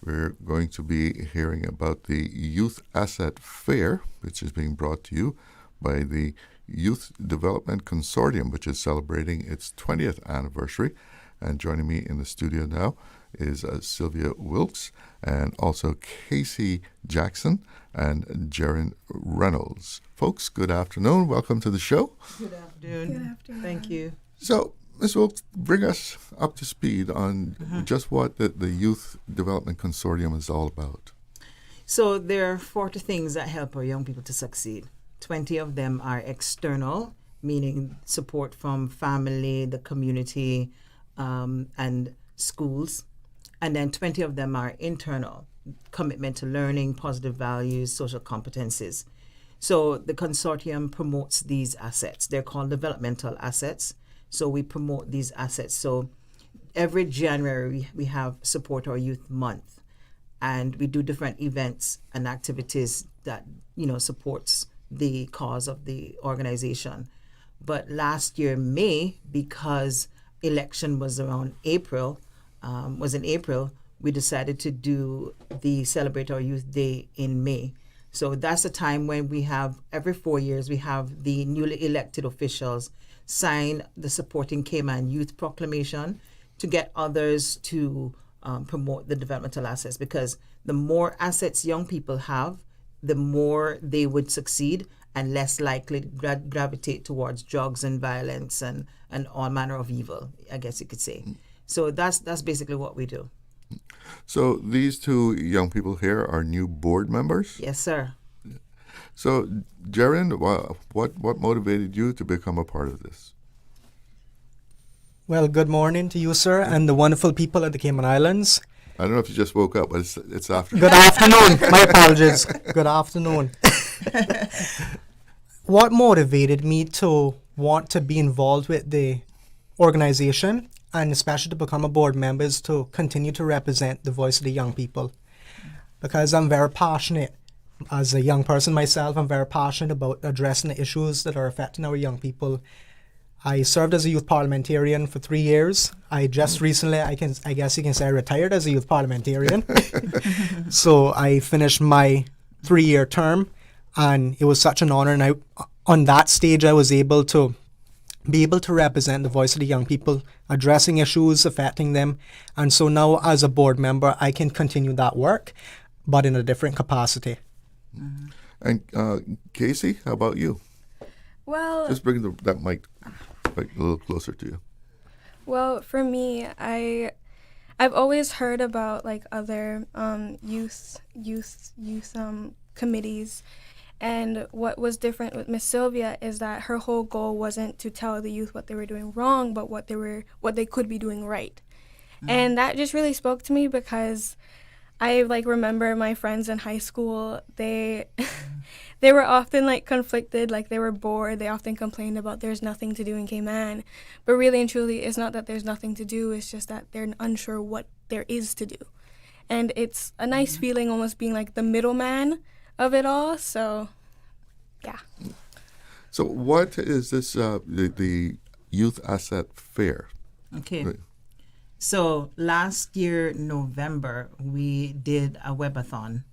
we're going to be hearing about the Youth Asset Fair, which is being brought to you by the Youth Development Consortium, which is celebrating its 20th anniversary. And joining me in the studio now is Sylvia Wilkes and also Casey Jackson and Jaron Reynolds. Folks, good afternoon. Welcome to the show. Good afternoon. Good afternoon. Thank you. So, Ms. Wilkes, bring us up to speed on just what the Youth Development Consortium is all about. So there are 40 things that help our young people to succeed. 20 of them are external, meaning support from family, the community, and schools. And then 20 of them are internal, commitment to learning, positive values, social competencies. So the consortium promotes these assets. They're called developmental assets So we promote these assets. So every January we have Support Our Youth Month, and we do different events and activities that supports the cause of the organization. But last year, May, because election was around April, in April, we decided to do the Celebrate Our Youth Day in May. So that's a time when we have, every 4 years, we have the newly elected officials sign the Supporting Cayman Youth Proclamation to get others to promote the developmental assets, because the more assets young people have, the more they would succeed and less likely to gravitate towards drugs and violence and all manner of evil, I guess you could say. So that's basically what we do. So these two young people here are new board members? Yes, sir. So, Jaren, what motivated you to become a part of this? Well, good morning to you, sir, and the wonderful people at the Cayman Islands. I don't know if you just woke up, but it's afternoon. Good afternoon. My apologies. Good afternoon. What motivated me to want to be involved with the organization, and especially to become a board member, is to continue to represent the voice of the young people. Because I'm very passionate, as a young person myself, I'm very passionate about addressing the issues that are affecting our young people. I served as a youth parliamentarian for 3 years. I just recently, I guess you can say, I retired as a youth parliamentarian. So I finished my 3-year term, and it was such an honor. And on that stage, I was able to represent the voice of the young people, addressing issues affecting them. And so now, as a board member, I can continue that work, but in a different capacity. And Casey, how about you? Well, just bring that mic a little closer to you. Well, for me, I've always heard about like other youth committees, and what was different with Miss Sylvia is that her whole goal wasn't to tell the youth what they were doing wrong, but what they could be doing right. And that just really spoke to me, because I remember my friends in high school, they were often conflicted, they were bored. They often complained about there's nothing to do in Cayman. But really and truly, it's not that there's nothing to do, it's just that they're unsure what there is to do. And it's a nice feeling almost being the middleman of it all. So, yeah. So what is this, the Youth Asset Fair? Okay. So last year, November, we did a webathon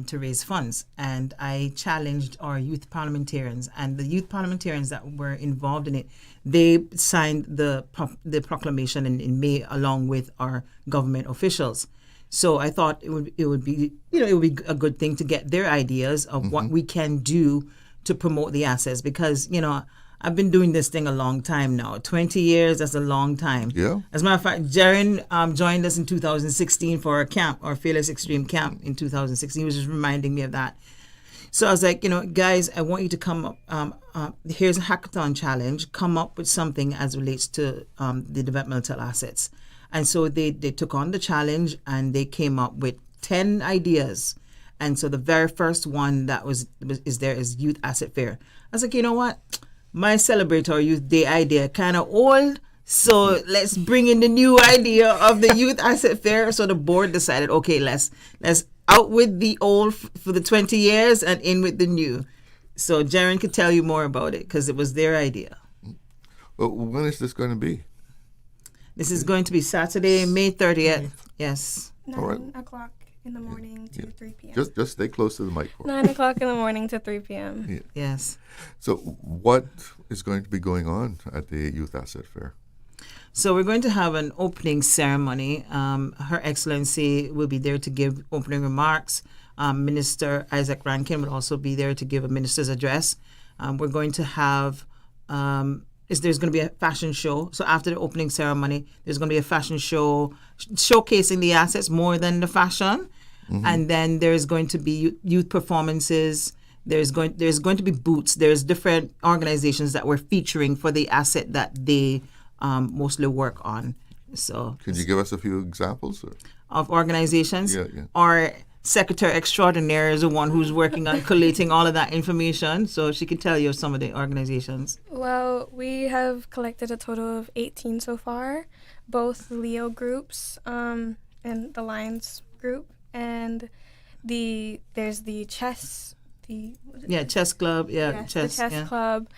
to raise funds, and I challenged our youth parliamentarians, and the youth parliamentarians that were involved in it, they signed the proclamation in May along with our government officials. So I thought it would be a good thing to get their ideas of what we can do to promote the assets, because I've been doing this thing a long time now. 20 years, that's a long time. Yeah. As a matter of fact, Jaren joined us in 2016 for our camp, our Fearless Extreme camp in 2016. He was just reminding me of that. So I was like, guys, I want you to come up. Here's a hackathon challenge. Come up with something as relates to the developmental assets. And so they took on the challenge, and they came up with 10 ideas. And so the very first one that is there is Youth Asset Fair. I was like, you know what? My Celebrate Our Youth Day idea kind of old, so let's bring in the new idea of the Youth Asset Fair. So the board decided, okay, let's out with the old for the 20 years and in with the new. So Jaren could tell you more about it, because it was their idea. Well, when is this going to be? This is going to be Saturday, May 30th. Yes. 9 o'clock in the morning to 3 p.m. Just stay close to the mic. 9 o'clock in the morning to 3 p.m. Yeah. Yes. So what is going to be going on at the Youth Asset Fair? So we're going to have an opening ceremony. Her Excellency will be there to give opening remarks. Minister Isaac Rankin will also be there to give a minister's address. We're going to have... there's going to be a fashion show. So after the opening ceremony, there's going to be a fashion show showcasing the assets more than the fashion. And then there's going to be youth performances. There's going to be booths. There's different organizations that we're featuring for the asset that they mostly work on. So can you give us a few examples of organizations? Yeah. Or secretary extraordinaire is the one who's working on collating all of that information, so she can tell you some of the organizations. Well, we have collected a total of 18 so far, both Leo groups and the Lions group, and there's the chess, chess club, the chess club,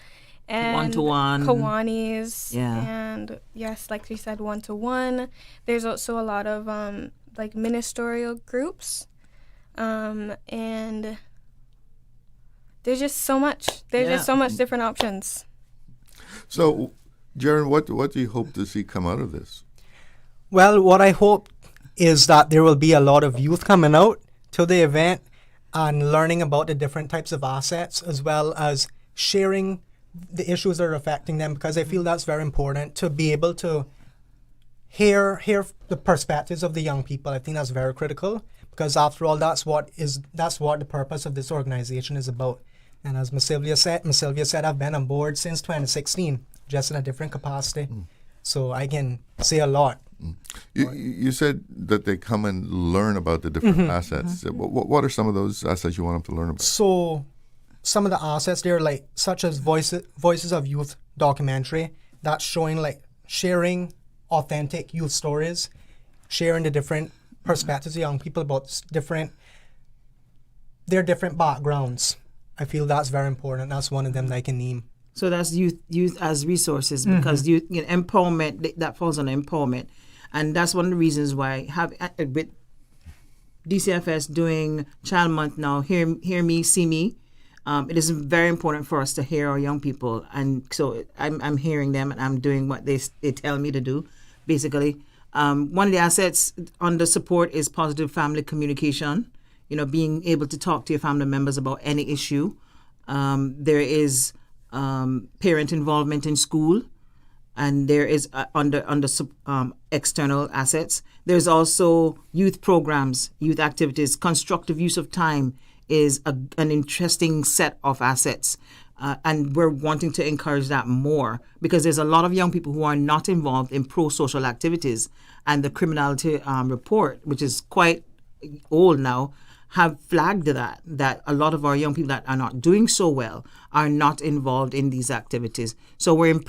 and one-to-one, Kiwanis, and yes, like she said, one-to-one. There's also a lot of like ministerial groups, and there's just so much. There's just so much different options. So, Jaron, what do you hope to see come out of this? Well, what I hope is that there will be a lot of youth coming out to the event and learning about the different types of assets, as well as sharing the issues that are affecting them, because I feel that's very important to be able to hear the perspectives of the young people. I think that's very critical, because after all, that's what the purpose of this organization is about. And as Ms. Sylvia said, I've been on board since 2016, just in a different capacity. So I can say a lot. You said that they come and learn about the different assets. What are some of those assets you want them to learn about? So some of the assets there, like such as Voices of Youth documentary, that's showing like sharing authentic youth stories, sharing the different perspectives of young people about their different backgrounds. I feel that's very important. That's one of them that I can name. So that's youth as resources, because youth, empowerment, that falls under empowerment. And that's one of the reasons why with DCFS doing Child Month now, Hear Me, See Me, it is very important for us to hear our young people. And so I'm hearing them, and I'm doing what they tell me to do, basically. One of the assets under support is positive family communication, being able to talk to your family members about any issue. There is parent involvement in school, and there is under external assets. There's also youth programs, youth activities. Constructive use of time is an interesting set of assets, and we're wanting to encourage that more, because there's a lot of young people who are not involved in pro-social activities, and the criminality report, which is quite old now, have flagged that a lot of our young people that are not doing so well are not involved in these activities. So we've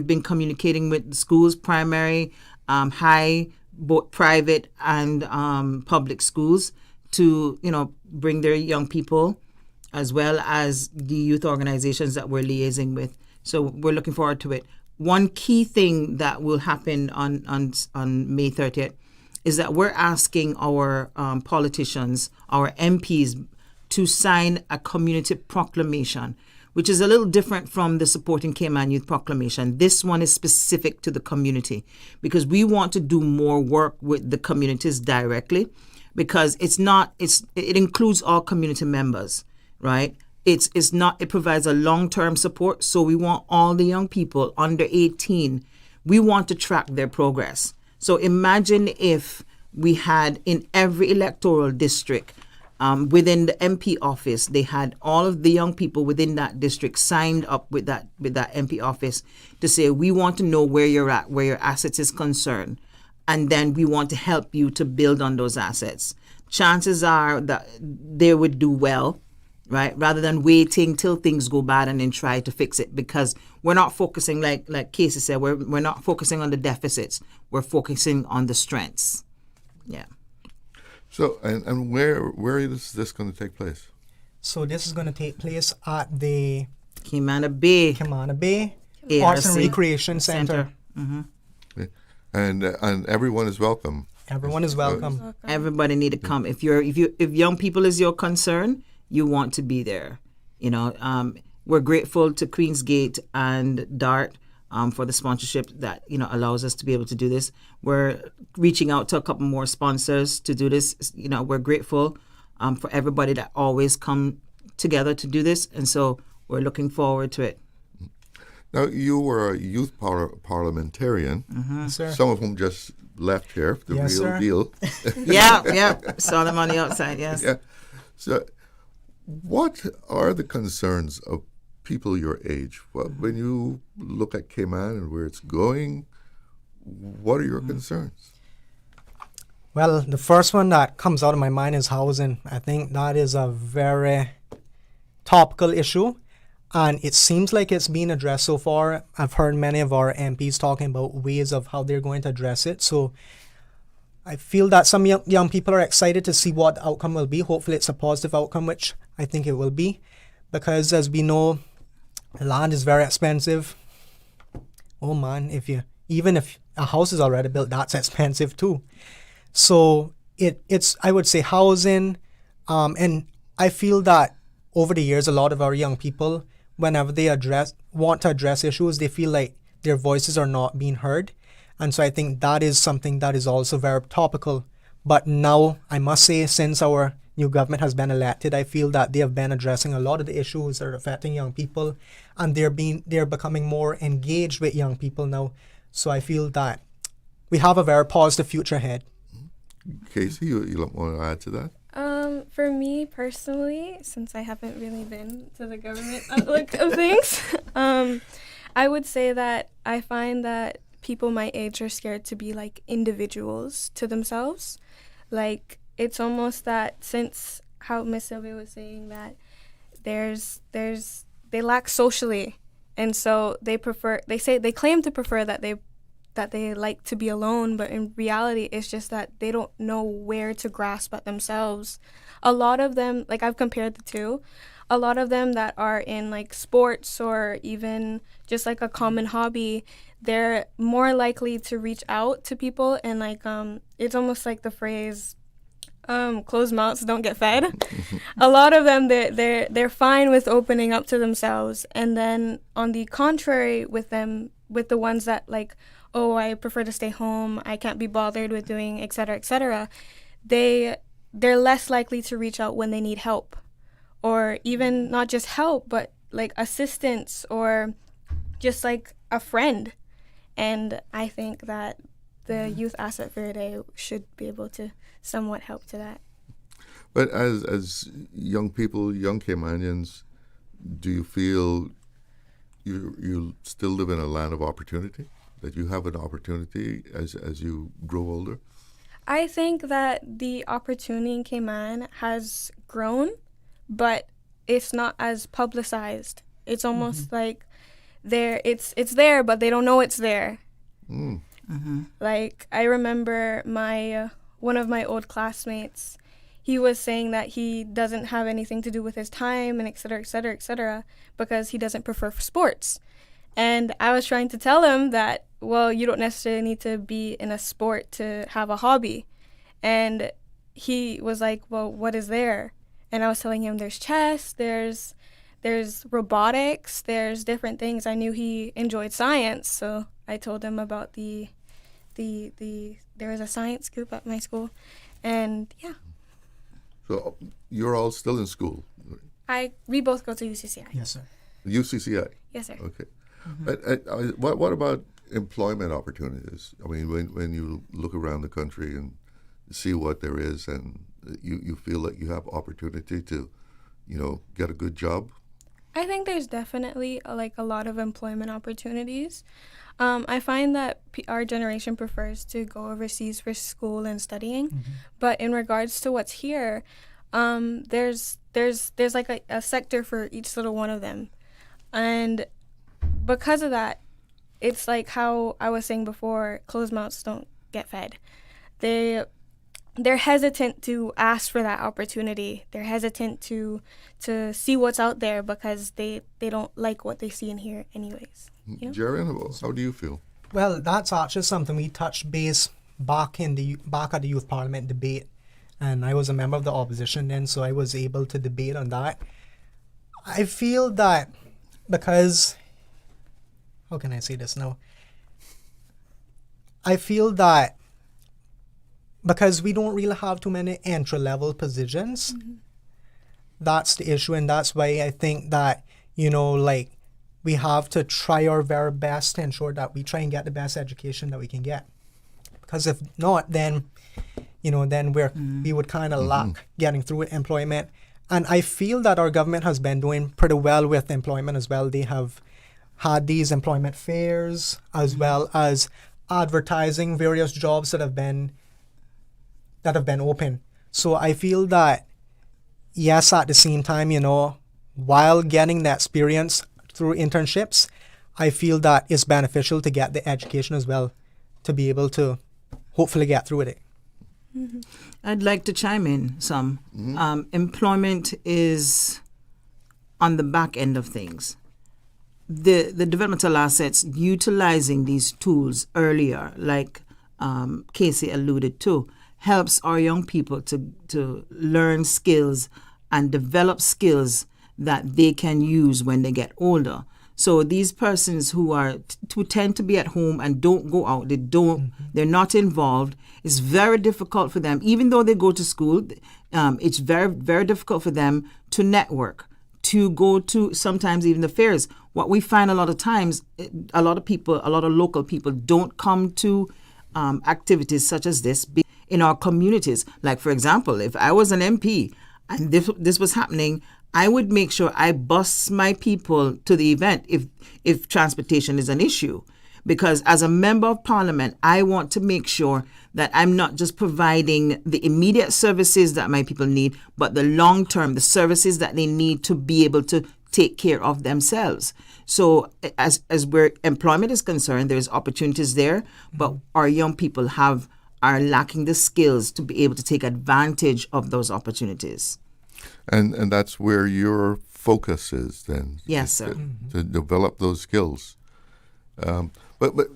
been communicating with schools, primary, high, both private and public schools, to bring their young people, as well as the youth organizations that we're liaising with. So we're looking forward to it. One key thing that will happen on May 30th is that we're asking our politicians, our MPs, to sign a community proclamation, which is a little different from the Supporting Cayman Youth Proclamation. This one is specific to the community, because we want to do more work with the communities directly, because it includes all community members, right? It provides a long-term support. So we want all the young people under 18, we want to track their progress. So imagine if we had in every electoral district, within the MP office, they had all of the young people within that district signed up with that MP office to say, we want to know where you're at, where your assets is concerned, and then we want to help you to build on those assets. Chances are that they would do well, right? Rather than waiting till things go bad and then try to fix it, because we're not focusing, like Casey said, we're not focusing on the deficits. We're focusing on the strengths. Yeah. So, and where is this going to take place? So this is going to take place at the Caymanian Bay Arts and Recreation Center. Okay. And everyone is welcome. Everyone is welcome. Everybody need to come. If young people is your concern, you want to be there. We're grateful to Queensgate and DART for the sponsorship that allows us to be able to do this. We're reaching out to a couple more sponsors to do this. We're grateful for everybody that always come together to do this, and so we're looking forward to it. Now, you were a youth parliamentarian, Sir. Some of whom just left here, the Yes, real sir. deal. Yeah, saw them on the outside, yes. Yeah. So what are the concerns of people your age? Well, when you look at Cayman and where it's going, what are your concerns? Well, the first one that comes out of my mind is housing. I think that is a very topical issue, and it seems like it's being addressed so far. I've heard many of our MPs talking about ways of how they're going to address it. So I feel that some young people are excited to see what the outcome will be. Hopefully it's a positive outcome, which I think it will be, because as we know, land is very expensive. Oh man, even if a house is already built, that's expensive too. So it's I would say housing, and I feel that over the years, a lot of our young people, whenever they want to address issues, they feel like their voices are not being heard. And so I think that is something that is also very topical. But now, I must say, since our new government has been elected, I feel that they have been addressing a lot of the issues that are affecting young people, and they're becoming more engaged with young people now. So I feel that we have a very positive future ahead. Casey, you want to add to that? For me personally, since I haven't really been to the government outlook of things, I would say that I find that people my age are scared to be like individuals to themselves. Like, it's almost that, since how Miss Sylvia was saying that they lack socially, and so they claim to prefer that they like to be alone, but in reality it's just that they don't know where to grasp at themselves. A lot of them, like, I've compared the two, a lot of them that are in like sports or even just like a common hobby, they're more likely to reach out to people, and like it's almost like the phrase closed mouths don't get fed. A lot of them, they're fine with opening up to themselves, and then on the contrary with the ones that like, oh, I prefer to stay home, I can't be bothered with doing etc., they're less likely to reach out when they need help, or even not just help, but like assistance or just like a friend. And I think that the Youth Asset Fair Day should be able to somewhat help to that. But as young people, young Caymanians, do you feel you still live in a land of opportunity? That you have an opportunity as you grow older? I think that the opportunity in Cayman has grown, but it's not as publicized. It's almost like it's there, but they don't know it's there. Like, I remember one of my old classmates, he was saying that he doesn't have anything to do with his time and etc., because he doesn't prefer sports. And I was trying to tell him that, well, you don't necessarily need to be in a sport to have a hobby. And he was like, well, what is there? And I was telling him there's chess, there's robotics, there's different things. I knew he enjoyed science, so I told him about there was a science group at my school, and yeah. So you're all still in school? We both go to UCCI. Yes, sir. UCCI? Yes, sir. Okay. What about employment opportunities? I mean, when you look around the country and see what there is, and you feel like you have opportunity to, get a good job? I think there's definitely a lot of employment opportunities. I find that our generation prefers to go overseas for school and studying, but in regards to what's here, there's like a sector for each little one of them, and because of that, it's like how I was saying before, closed mouths don't get fed. They're hesitant to ask for that opportunity. They're hesitant to see what's out there because they don't like what they see and hear anyways. Jaren, how do you feel? Well, that's actually something we touched base back at the Youth Parliament debate, and I was a member of the opposition then, so I was able to debate on that. I feel that because, how can I say this now? I feel that because we don't really have too many entry-level positions, that's the issue, and that's why I think that, we have to try our very best to ensure that we try and get the best education that we can get. Because if not, then, then we would kind of lack getting through with employment. And I feel that our government has been doing pretty well with employment as well. They have had these employment fairs as well as advertising various jobs that have been that have been open. So I feel that, yes, at the same time, while getting that experience through internships, I feel that it's beneficial to get the education as well, to be able to hopefully get through with it. Mm-hmm. I'd like to chime in some. Employment is on the back end of things. The developmental assets, utilizing these tools earlier, like Casey alluded to, helps our young people to learn skills and develop skills that they can use when they get older. So these persons who tend to be at home and don't go out, they're not involved. It's very difficult for them, even though they go to school. It's very, very difficult for them to network, to go to sometimes even the fairs. What we find a lot of times, a lot of local people don't come to activities such as this in our communities. Like, for example, if I was an MP and this was happening, I would make sure I bus my people to the event if transportation is an issue. Because as a member of parliament, I want to make sure that I'm not just providing the immediate services that my people need, but the long-term, the services that they need to be able to take care of themselves. So as where employment is concerned, there's opportunities there, but our young people are lacking the skills to be able to take advantage of those opportunities. And that's where your focus is then. Yes, sir. To develop those skills. But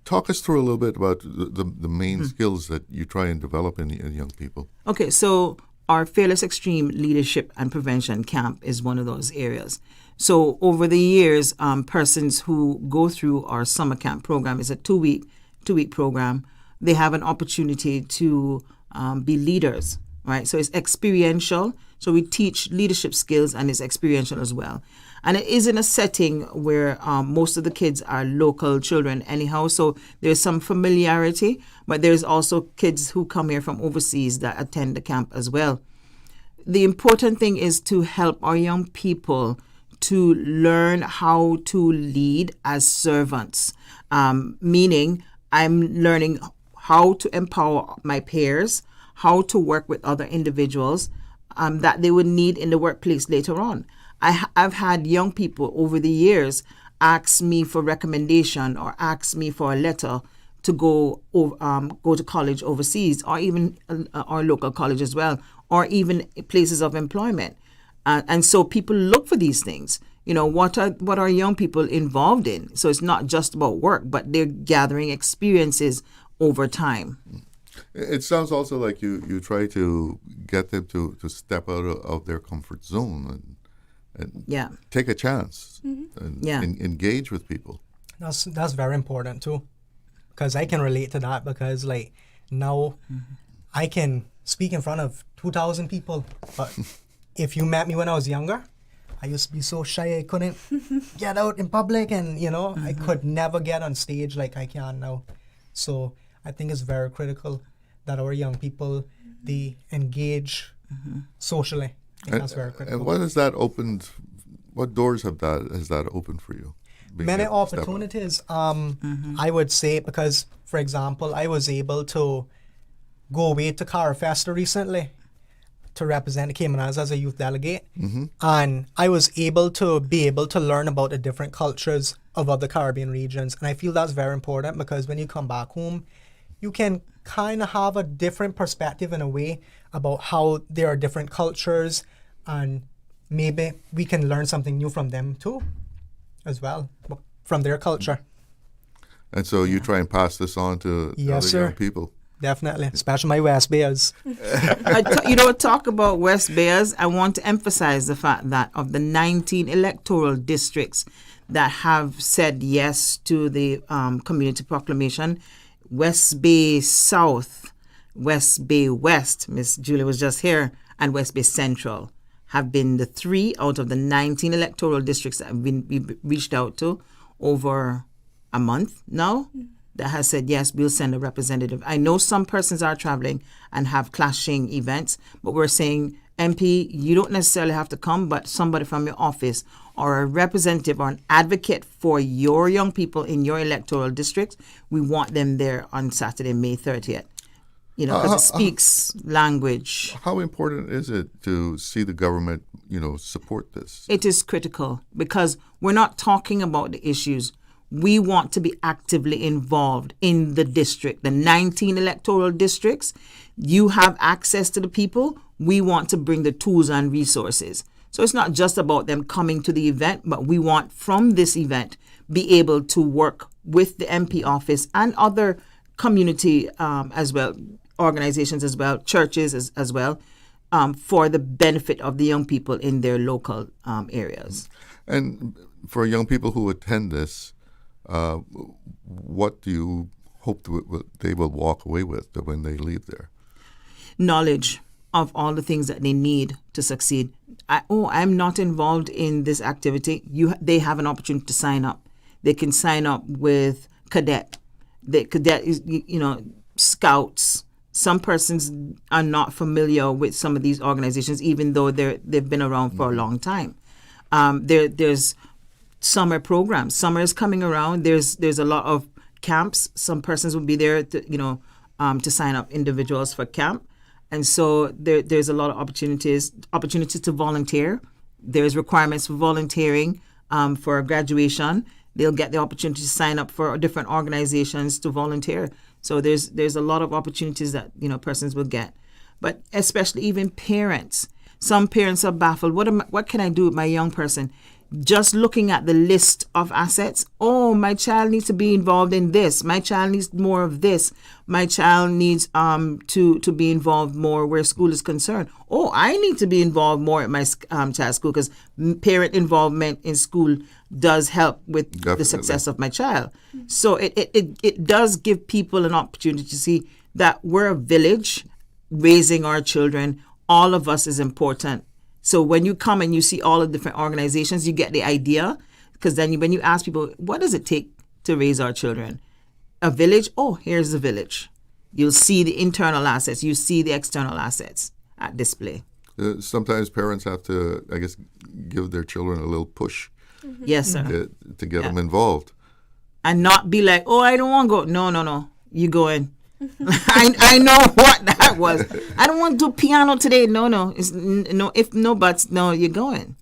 talk us through a little bit about the main skills that you try and develop in young people. Okay, so our Fearless Extreme Leadership and Prevention Camp is one of those areas. So over the years, persons who go through our summer camp program is a two-week program. They have an opportunity to be leaders, right? So it's experiential. So we teach leadership skills, and it's experiential as well. And it is in a setting where most of the kids are local children anyhow, so there's some familiarity, but there's also kids who come here from overseas that attend the camp as well. The important thing is to help our young people to learn how to lead as servants, meaning I'm learning how to empower my peers, how to work with other individuals that they would need in the workplace later on. I've had young people over the years ask me for recommendation or ask me for a letter to go to college overseas, or even our local college as well, or even places of employment. And so people look for these things. What are young people involved in? So it's not just about work, but they're gathering experiences over time. It sounds also like you try to get them to step out of their comfort zone and take a chance and engage with people. That's very important too, because I can relate to that, because now I can speak in front of 2,000 people, but if you met me when I was younger, I used to be so shy I couldn't get out in public, and I could never get on stage like I can now. So I think it's very critical that our young people, they engage socially. I think that's very critical. And what has that opened? What doors has that opened for you? Many opportunities. I would say, because, for example, I was able to go away to Carafesta recently to represent the Cayman Islands as a youth delegate, and I was able to learn about the different cultures of other Caribbean regions, and I feel that's very important, because when you come back home, you can kind of have a different perspective in a way about how there are different cultures, and maybe we can learn something new from them too, as well, from their culture. And so you try and pass this on to other young people. Definitely, especially my West Bayers. Talk about West Bayers, I want to emphasize the fact that of the 19 electoral districts that have said yes to the community proclamation, West Bay South, West Bay West, Miss Julie was just here, and West Bay Central have been the 3 out of the 19 electoral districts that we've reached out to over a month now that has said, yes, we'll send a representative. I know some persons are traveling and have clashing events, but we're saying, MP, you don't necessarily have to come, but somebody from your office or a representative or an advocate for your young people in your electoral district, we want them there on Saturday, May 30th. because it speaks language. How important is it to see the government, support this? It is critical because we're not talking about the issues. We want to be actively involved in the district, the 19 electoral districts. You have access to the people. We want to bring the tools and resources. So it's not just about them coming to the event, but we want from this event be able to work with the MP office and other community as well, organizations as well, churches as well, for the benefit of the young people in their local areas. And for young people who attend this, what do you hope they will walk away with when they leave there? Knowledge of all the things that they need to succeed. I'm not involved in this activity. They have an opportunity to sign up. They can sign up with Cadet. Cadet is, Scouts. Some persons are not familiar with some of these organizations, even though they've been around for a long time. There's summer programs. Summer is coming around. There's a lot of camps. Some persons will be there to sign up individuals for camp. And so there's a lot of opportunities to volunteer. There's requirements for volunteering for graduation. They'll get the opportunity to sign up for different organizations to volunteer. So there's a lot of opportunities that persons will get. But especially even parents. Some parents are baffled. What can I do with my young person? Just looking at the list of assets, my child needs to be involved in this. My child needs more of this. My child needs to be involved more where school is concerned. I need to be involved more at my child's school because parent involvement in school does help with the success of my child. So it does give people an opportunity to see that we're a village raising our children. All of us is important. So when you come and you see all the different organizations, you get the idea. Because then when you ask people, what does it take to raise our children? A village? Here's the village. You'll see the internal assets. You see the external assets at display. Sometimes parents have to, I guess, give their children a little push. Mm-hmm. Yes, sir. To get them involved. And not be like, I don't want to go. No. You go in. I know what that was. I don't want to do piano today. No. It's no if no buts. No, you're going.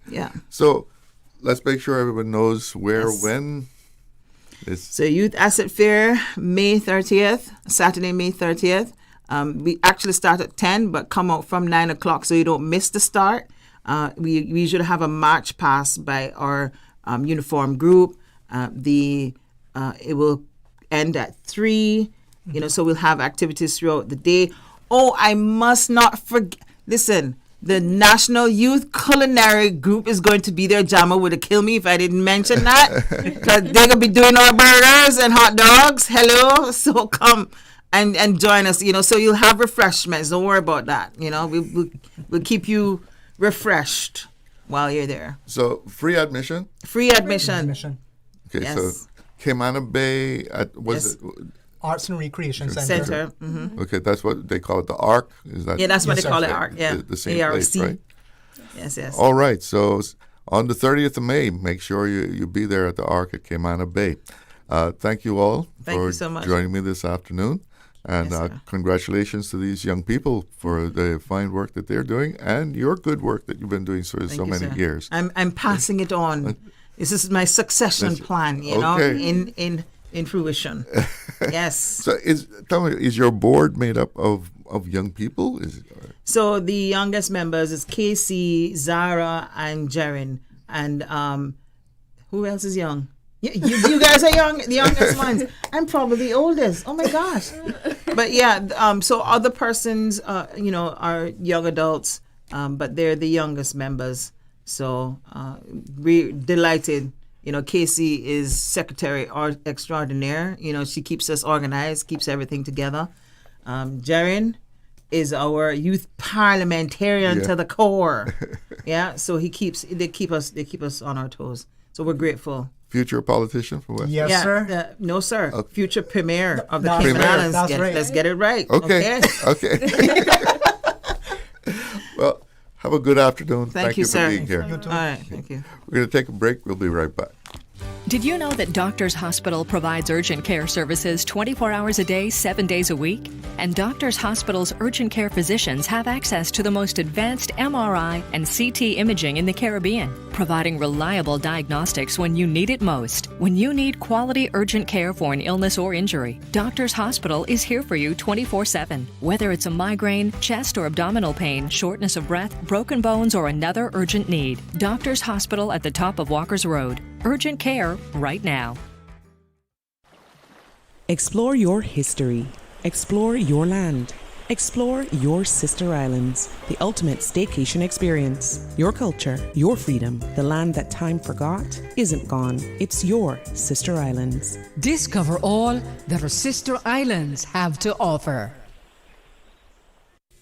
Yeah. So let's make sure everyone knows where, when. So Youth Asset Fair, May 30th, Saturday, May 30th. We actually start at 10, but come out from 9 o'clock so you don't miss the start. We usually have a march past by our uniform group. It will end at 3. So we'll have activities throughout the day. I must not forget. Listen, the National Youth Culinary Group is going to be there. Jama would have killed me if I didn't mention that. Because they're going to be doing our burgers and hot dogs. Hello. So come and join us. So you'll have refreshments. Don't worry about that. We'll keep you refreshed while you're there. So free admission? Free admission. Okay, yes. So Caymanian Bay, it? Arts and Recreation Center. Mm-hmm. Okay, that's what they call it, the ARC? Is that? Yeah, that's what they call it, ARC. Yeah, the same ARC. place, right? Yes. All right, so on the 30th of May, make sure you be there at the ARC at Caymanian Bay. Thank you all for joining me this afternoon. And congratulations to these young people for the fine work that they're doing and your good work that you've been doing for so many years. I'm passing it on. This is my succession plan, in fruition. Yes. So tell me, is your board made up of young people? So the youngest members is Casey, Zara, and Jaren. And who else is young? You guys are young, the youngest ones. I'm probably the oldest. Oh my gosh. But so other persons, are young adults, but they're the youngest members. So we're delighted. Casey is secretary extraordinaire. She keeps us organized, keeps everything together. Jaren is our youth parliamentarian to the core. So they keep us on our toes. So we're grateful. Future politician from West? Yes, sir. No, sir. Okay. Future premier of the Cayman Islands. That's right. Let's get it right. Okay. Well, have a good afternoon. Thank you, for sir. being here. All right. Thank you. We're going to take a break. We'll be right back. Did you know that Doctors Hospital provides urgent care services 24 hours a day, 7 days a week? And Doctors Hospital's urgent care physicians have access to the most advanced MRI and CT imaging in the Caribbean, providing reliable diagnostics when you need it most. When you need quality urgent care for an illness or injury, Doctors Hospital is here for you 24/7. Whether it's a migraine, chest or abdominal pain, shortness of breath, broken bones, or another urgent need, Doctors Hospital at the top of Walker's Road. Urgent care right now. Explore your history. Explore your land. Explore your sister islands. The ultimate staycation experience. Your culture, your freedom. The land that time forgot isn't gone. It's your sister islands. Discover all that our sister islands have to offer.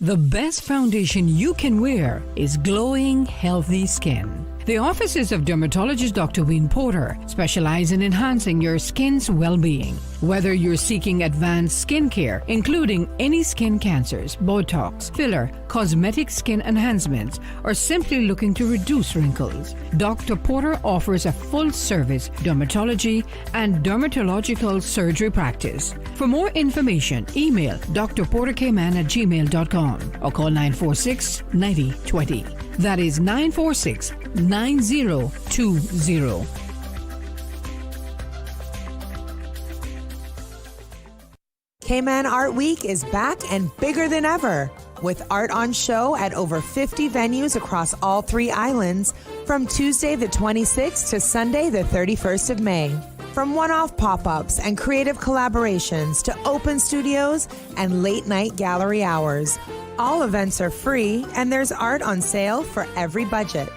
The best foundation you can wear is glowing, healthy skin. The offices of dermatologist Dr. Wayne Porter specialize in enhancing your skin's well-being. Whether you're seeking advanced skin care, including any skin cancers, Botox, filler, cosmetic skin enhancements, or simply looking to reduce wrinkles, Dr. Porter offers a full-service dermatology and dermatological surgery practice. For more information, email drportercayman@gmail.com or call 946-9020. That is 946-9020. Cayman Art Week is back and bigger than ever, with art on show at over 50 venues across all 3 islands from Tuesday the 26th to Sunday the 31st of May. From one-off pop-ups and creative collaborations to open studios and late-night gallery hours, all events are free and there's art on sale for every budget.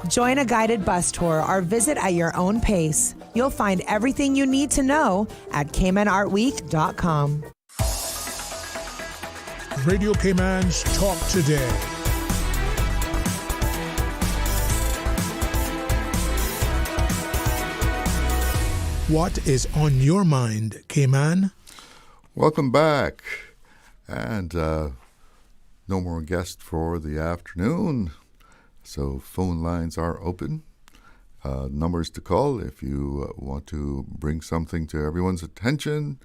Join a guided bus tour or visit at your own pace. You'll find everything you need to know at CaymanArtWeek.com. Radio Cayman's Talk Today. What is on your mind, Cayman? Welcome back. And no more guests for the afternoon. So phone lines are open. Numbers to call if you want to bring something to everyone's attention.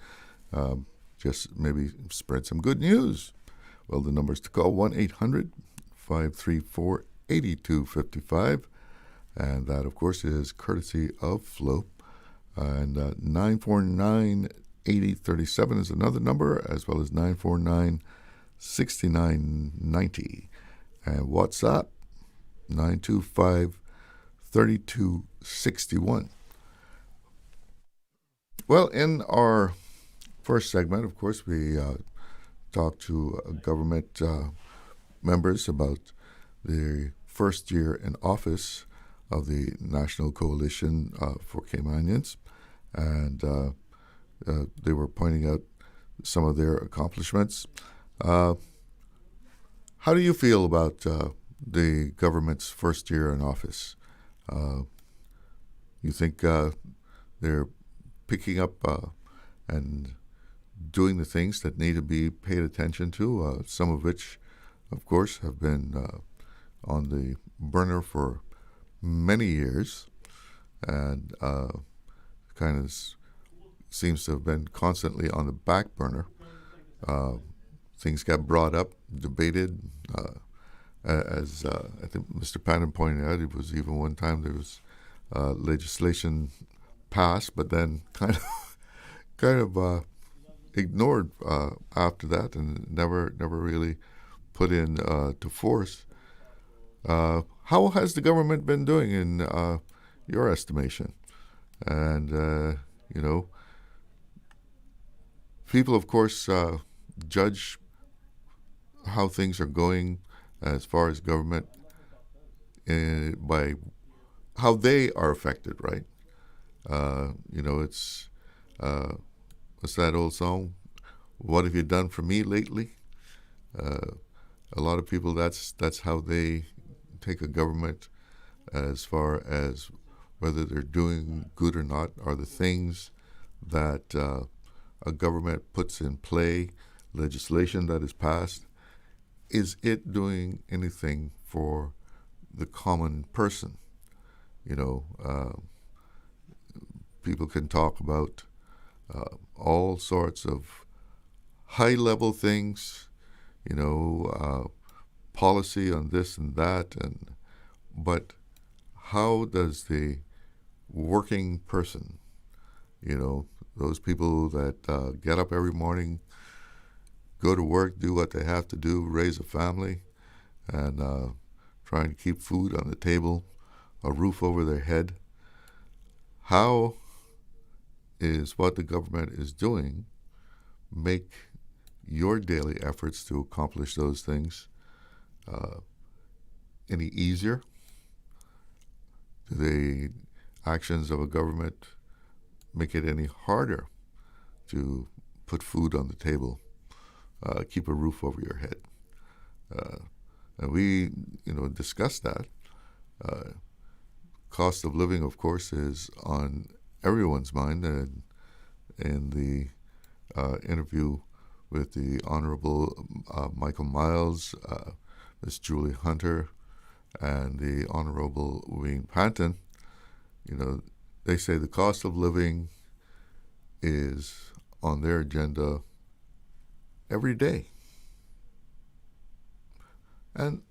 Just maybe spread some good news. Well, the numbers to call, 1-800-534-8255. And that, of course, is courtesy of Flow. And 949-8037 is another number, as well as 949-6990. And WhatsApp, 925-3261. Well, in our first segment, of course, we talked to government members about the first year in office of the National Coalition for Caymanians, and they were pointing out some of their accomplishments. How do you feel about the government's first year in office? You think they're picking up and doing the things that need to be paid attention to, some of which, of course, have been on the burner for many years, and kind of seems to have been constantly on the back burner. Things got brought up, debated, as I think Mr. Panton pointed out. It was even one time there was legislation passed, but then kind of ignored after that, and never really put in to force. How has the government been doing in your estimation? And people, of course, judge how things are going as far as government by how they are affected, right? It's what's that old song? What have you done for me lately? A lot of people, that's how they take a government, as far as whether they're doing good or not, are the things that a government puts in play, legislation that is passed. Is it doing anything for the common person? people can talk about all sorts of high-level things, policy on this and that, but how does the working person, those people that get up every morning, go to work, do what they have to do, raise a family, and trying to keep food on the table, a roof over their head, how is what the government is doing make your daily efforts to accomplish those things any easier? Do the actions of a government make it any harder to put food on the table, keep a roof over your head? And we, discussed that. Cost of living, of course, is on everyone's mind. And in the interview with the Honorable Michael Myles, Ms. Julie Hunter, and the Honorable Wayne Panton, they say the cost of living is on their agenda every day. And,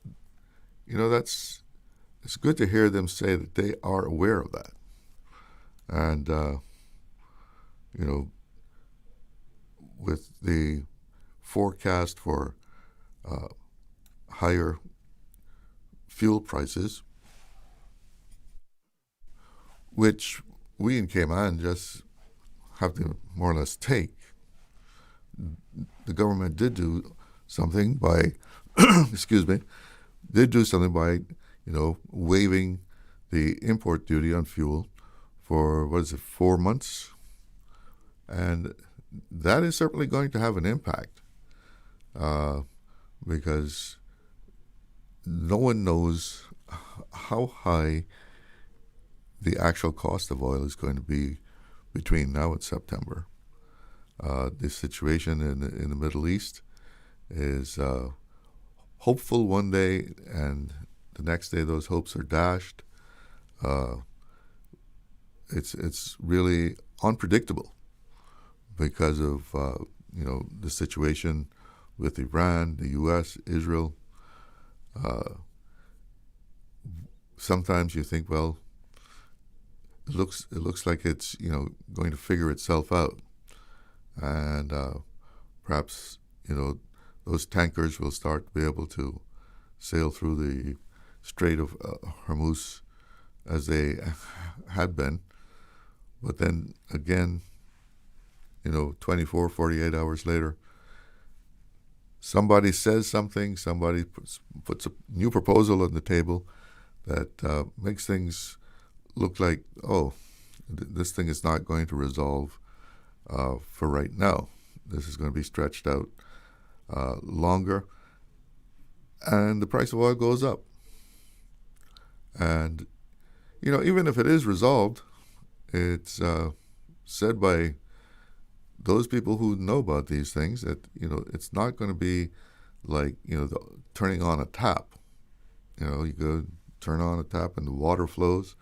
it's good to hear them say that they are aware of that. And, with the forecast for higher fuel prices, which we in Cayman just have to more or less take, the government did do something by, waiving the import duty on fuel for, 4 months? And that is certainly going to have an impact because no one knows how high the actual cost of oil is going to be between now and September. The situation in the Middle East is hopeful one day, and the next day those hopes are dashed. It's really unpredictable because of the situation with Iran, the U.S., Israel. Sometimes you think, well, it looks like it's going to figure itself out, and perhaps those tankers will start to be able to sail through the Strait of Hormuz as they had been. But then again, 24, 48 hours later, somebody says something, somebody puts a new proposal on the table that makes things look like, this thing is not going to resolve for right now. This is going to be stretched out longer, and the price of oil goes up. And, even if it is resolved, it's said by those people who know about these things that, it's not going to be like, turning on a tap. You go turn on a tap and the water flows.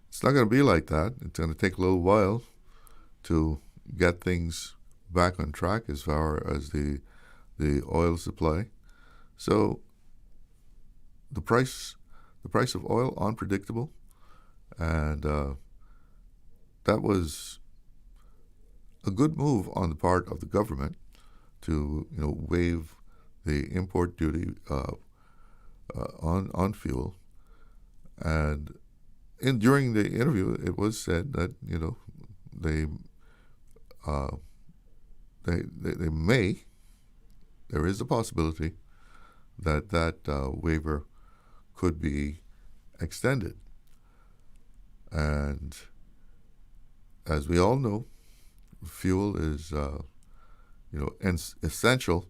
It's not going to be like that. It's going to take a little while to get things back on track as far as the oil supply. So the price of oil, unpredictable, and that was a good move on the part of the government to waive the import duty on fuel. And during the interview, it was said that there is a possibility that waiver could be extended. And as we all know, fuel is essential,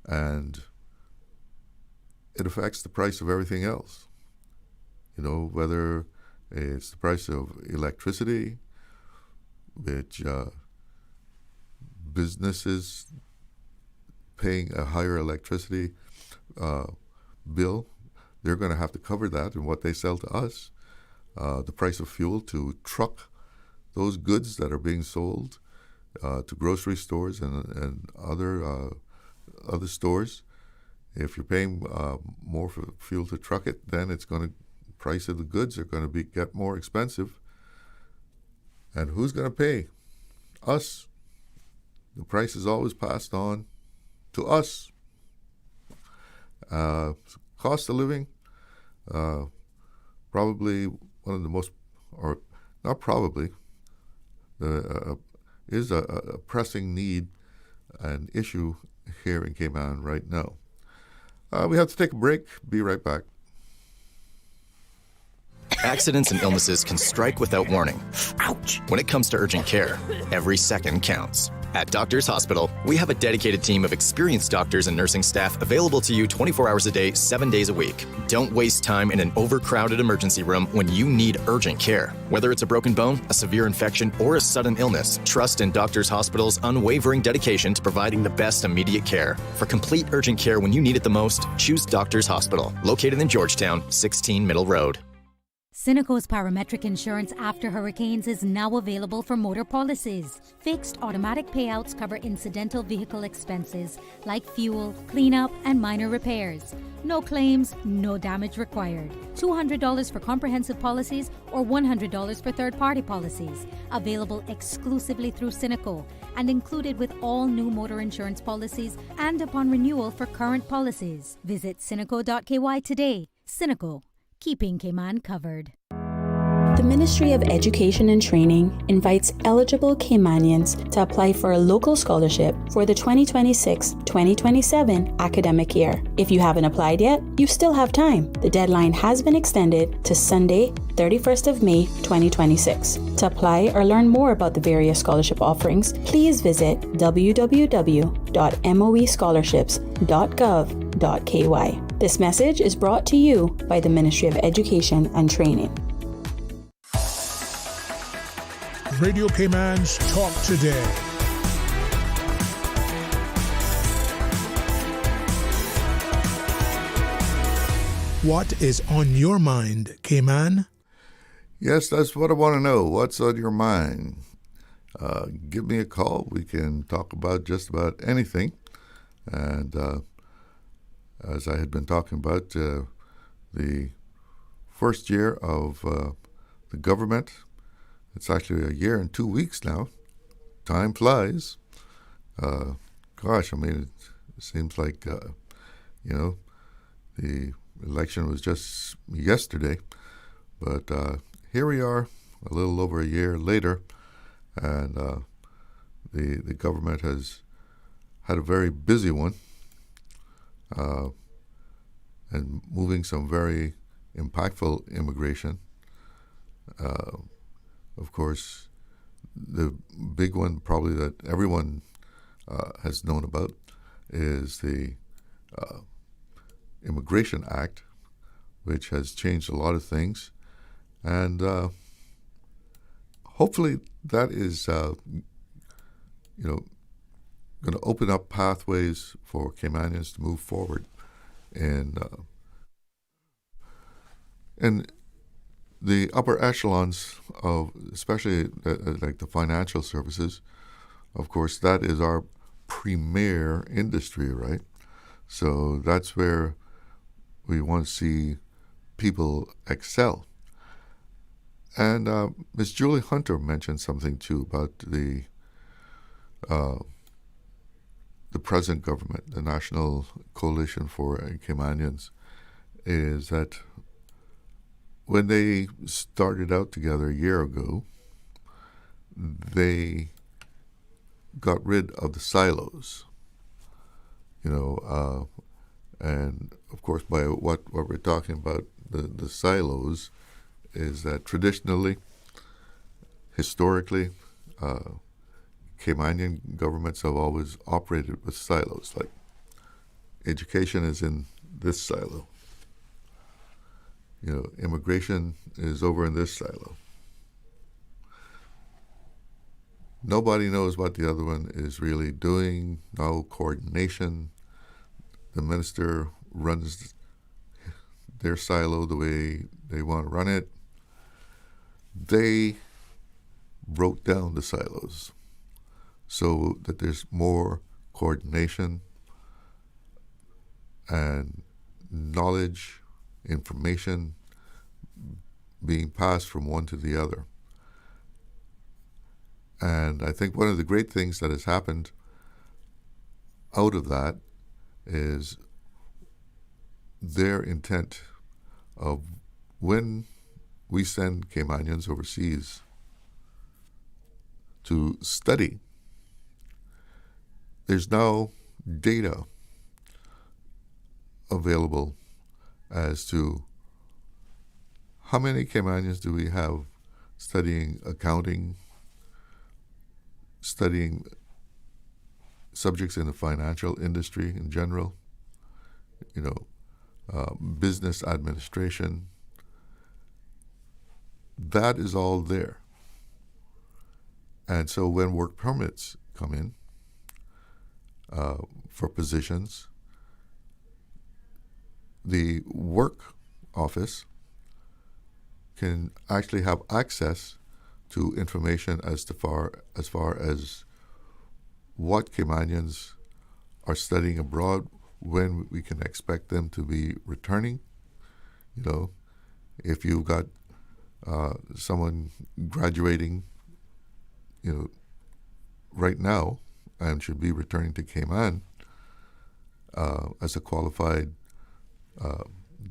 and it affects the price of everything else. Whether it's the price of electricity, which businesses paying a higher electricity bill, they're going to have to cover that in what they sell to us. The price of fuel to truck those goods that are being sold to grocery stores and other stores. If you're paying more for fuel to truck it, then price of the goods are going to get more expensive. And who's going to pay? Us. The price is always passed on to us. Cost of living, probably one of the most, or not probably, is a pressing need and issue here in Cayman right now. We have to take a break. Be right back. Accidents and illnesses can strike without warning. Ouch! When it comes to urgent care, every second counts. At Doctors Hospital, we have a dedicated team of experienced doctors and nursing staff available to you 24 hours a day, 7 days a week. Don't waste time in an overcrowded emergency room when you need urgent care. Whether it's a broken bone, a severe infection, or a sudden illness, trust in Doctors Hospital's unwavering dedication to providing the best immediate care. For complete urgent care when you need it the most, choose Doctors Hospital, located in Georgetown, 16 Middle Road. Cineco's parametric insurance after hurricanes is now available for motor policies. Fixed automatic payouts cover incidental vehicle expenses like fuel, cleanup, and minor repairs. No claims, no damage required. $200 for comprehensive policies or $100 for third-party policies. Available exclusively through Cineco and included with all new motor insurance policies and upon renewal for current policies. Visit cineco.ky today. Cineco, keeping Cayman covered. The Ministry of Education and Training invites eligible Caymanians to apply for a local scholarship for the 2026-2027 academic year. If you haven't applied yet, you still have time. The deadline has been extended to Sunday, 31st of May, 2026. To apply or learn more about the various scholarship offerings, please visit www.moescholarships.gov.ky. This message is brought to you by the Ministry of Education and Training. Radio Cayman's Talk Today. What is on your mind, Cayman? Yes, that's what I want to know. What's on your mind? Give me a call. We can talk about just about anything. And as I had been talking about, the first year of the government, it's actually a year and 2 weeks now. Time flies. Gosh, I mean, it seems like, the election was just yesterday. But here we are, a little over a year later, and the government has had a very busy one, and moving some very impactful immigration. Of course, the big one probably that everyone has known about is the Immigration Act, which has changed a lot of things. And hopefully that is, going to open up pathways for Caymanians to move forward in the upper echelons of, especially like the financial services. Of course, that is our premier industry, right? So that's where we want to see people excel. And Ms. Julie Hunter mentioned something too about the present government, the National Coalition for Caymanians, is that when they started out together a year ago, they got rid of the silos, and of course by what we're talking about, the silos is that traditionally, historically, Caymanian governments have always operated with silos, like education is in this silo. Immigration is over in this silo. Nobody knows what the other one is really doing, no coordination. The minister runs their silo the way they want to run it. They broke down the silos so that there's more coordination and knowledge, information being passed from one to the other. And I think one of the great things that has happened out of that is their intent of when we send Caymanians overseas to study, there's now data available as to how many Caymanians do we have studying accounting, studying subjects in the financial industry in general, business administration. That is all there. And so when work permits come in for positions, the work office can actually have access to information as far as what Caymanians are studying abroad, when we can expect them to be returning. If you've got someone graduating, right now and should be returning to Cayman as a qualified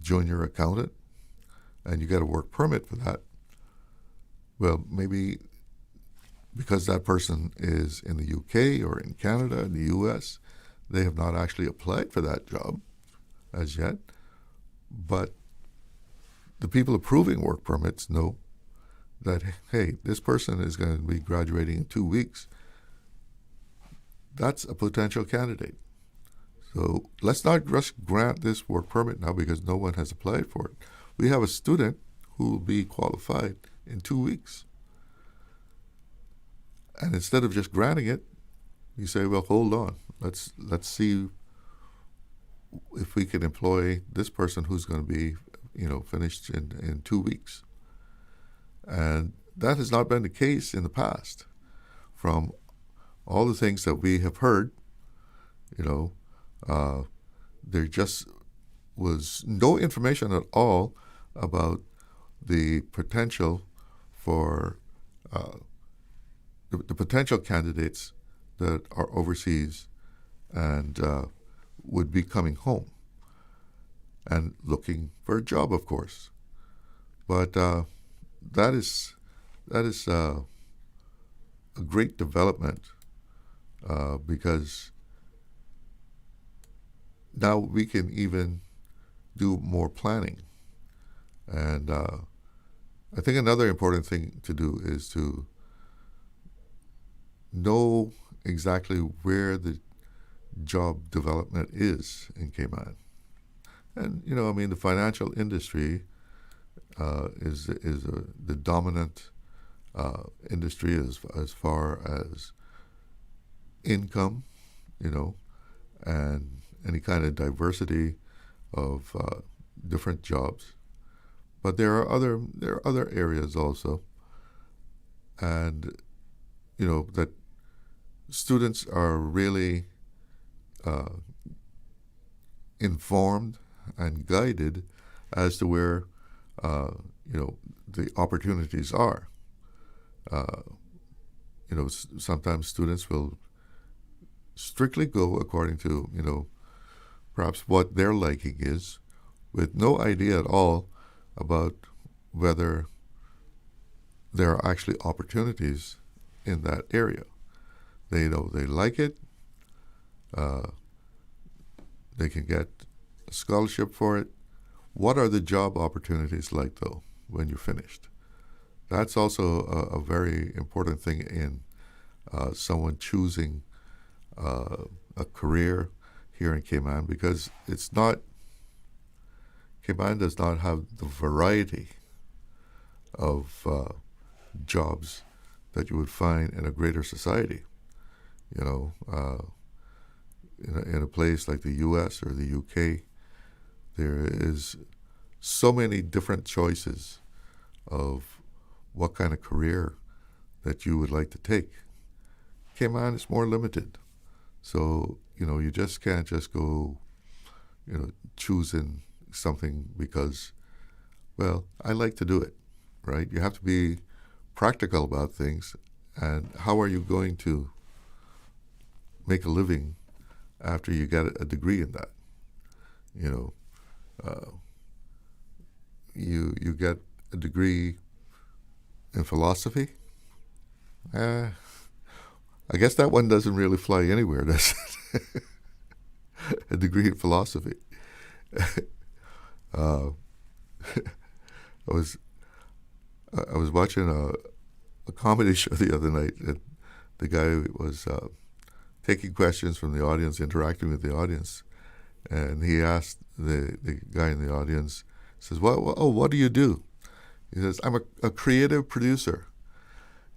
junior accountant, and you get a work permit for that, well, maybe because that person is in the UK or in Canada, in the US, they have not actually applied for that job as yet. But the people approving work permits know that, hey, this person is going to be graduating in 2 weeks. That's a potential candidate. So let's not just grant this work permit now because no one has applied for it. We have a student who will be qualified in 2 weeks. And instead of just granting it, you say, well, hold on. Let's see if we can employ this person who's going to be, finished in 2 weeks. And that has not been the case in the past. From all the things that we have heard, there just was no information at all about the potential for the potential candidates that are overseas and would be coming home and looking for a job, of course. But that is a great development because now we can even do more planning. And I think another important thing to do is to know exactly where the job development is in Cayman. And, the financial industry is the dominant industry as far as income, and any kind of diversity of different jobs. But there are other areas also, and that students are really informed and guided as to where the opportunities are. Sometimes students will strictly go according to perhaps what their liking is, with no idea at all about whether there are actually opportunities in that area. They know they like it. They can get a scholarship for it. What are the job opportunities like, though, when you're finished? That's also a very important thing in someone choosing a career here in Cayman, because Cayman does not have the variety of jobs that you would find in a greater society. In a place like the U.S. or the U.K., there is so many different choices of what kind of career that you would like to take. Cayman is more limited. So, you just can't just go, choosing something because, well, I like to do it, right? You have to be practical about things. And how are you going to make a living after you get a degree in that? You get a degree in philosophy. I guess that one doesn't really fly anywhere, does it? A degree in philosophy. I was watching a comedy show the other night, and the guy was taking questions from the audience, interacting with the audience, and he asked the guy in the audience, says, what do you do? He says, I'm a creative producer.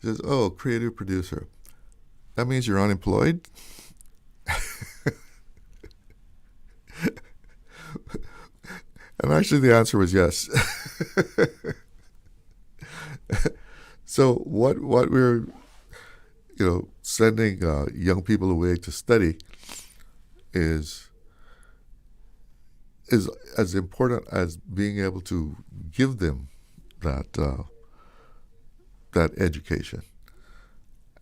He says, oh, creative producer. That means you're unemployed? And actually the answer was yes. So what we're sending young people away to study is as important as being able to give them that education.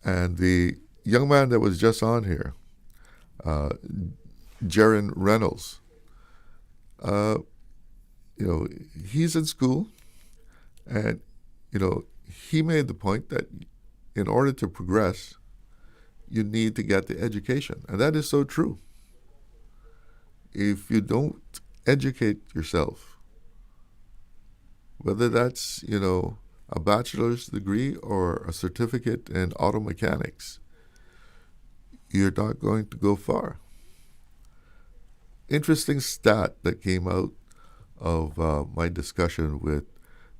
And the young man that was just on here, Jaron Reynolds, he's in school, and he made the point that in order to progress, you need to get the education, and that is so true. If you don't educate yourself, whether that's a bachelor's degree or a certificate in auto mechanics, you're not going to go far. Interesting stat that came out of my discussion with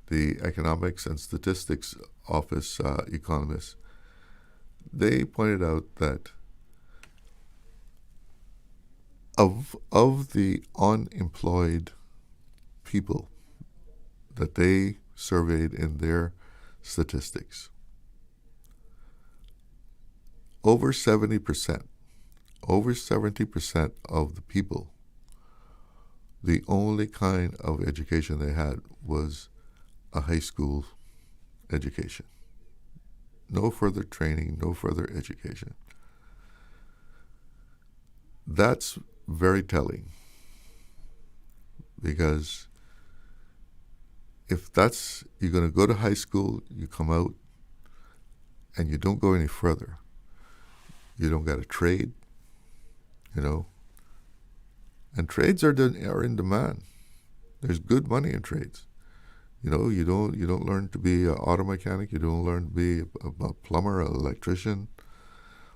the Economics and Statistics Office economists. They pointed out that of the unemployed people that they surveyed in their statistics, over 70% of the people, the only kind of education they had was a high school education. No further training, no further education. That's very telling, because if you're going to go to high school, you come out, and you don't go any further, you don't got a trade, and trades are in demand. There's good money in trades. You don't learn to be an auto mechanic, you don't learn to be a plumber, an electrician,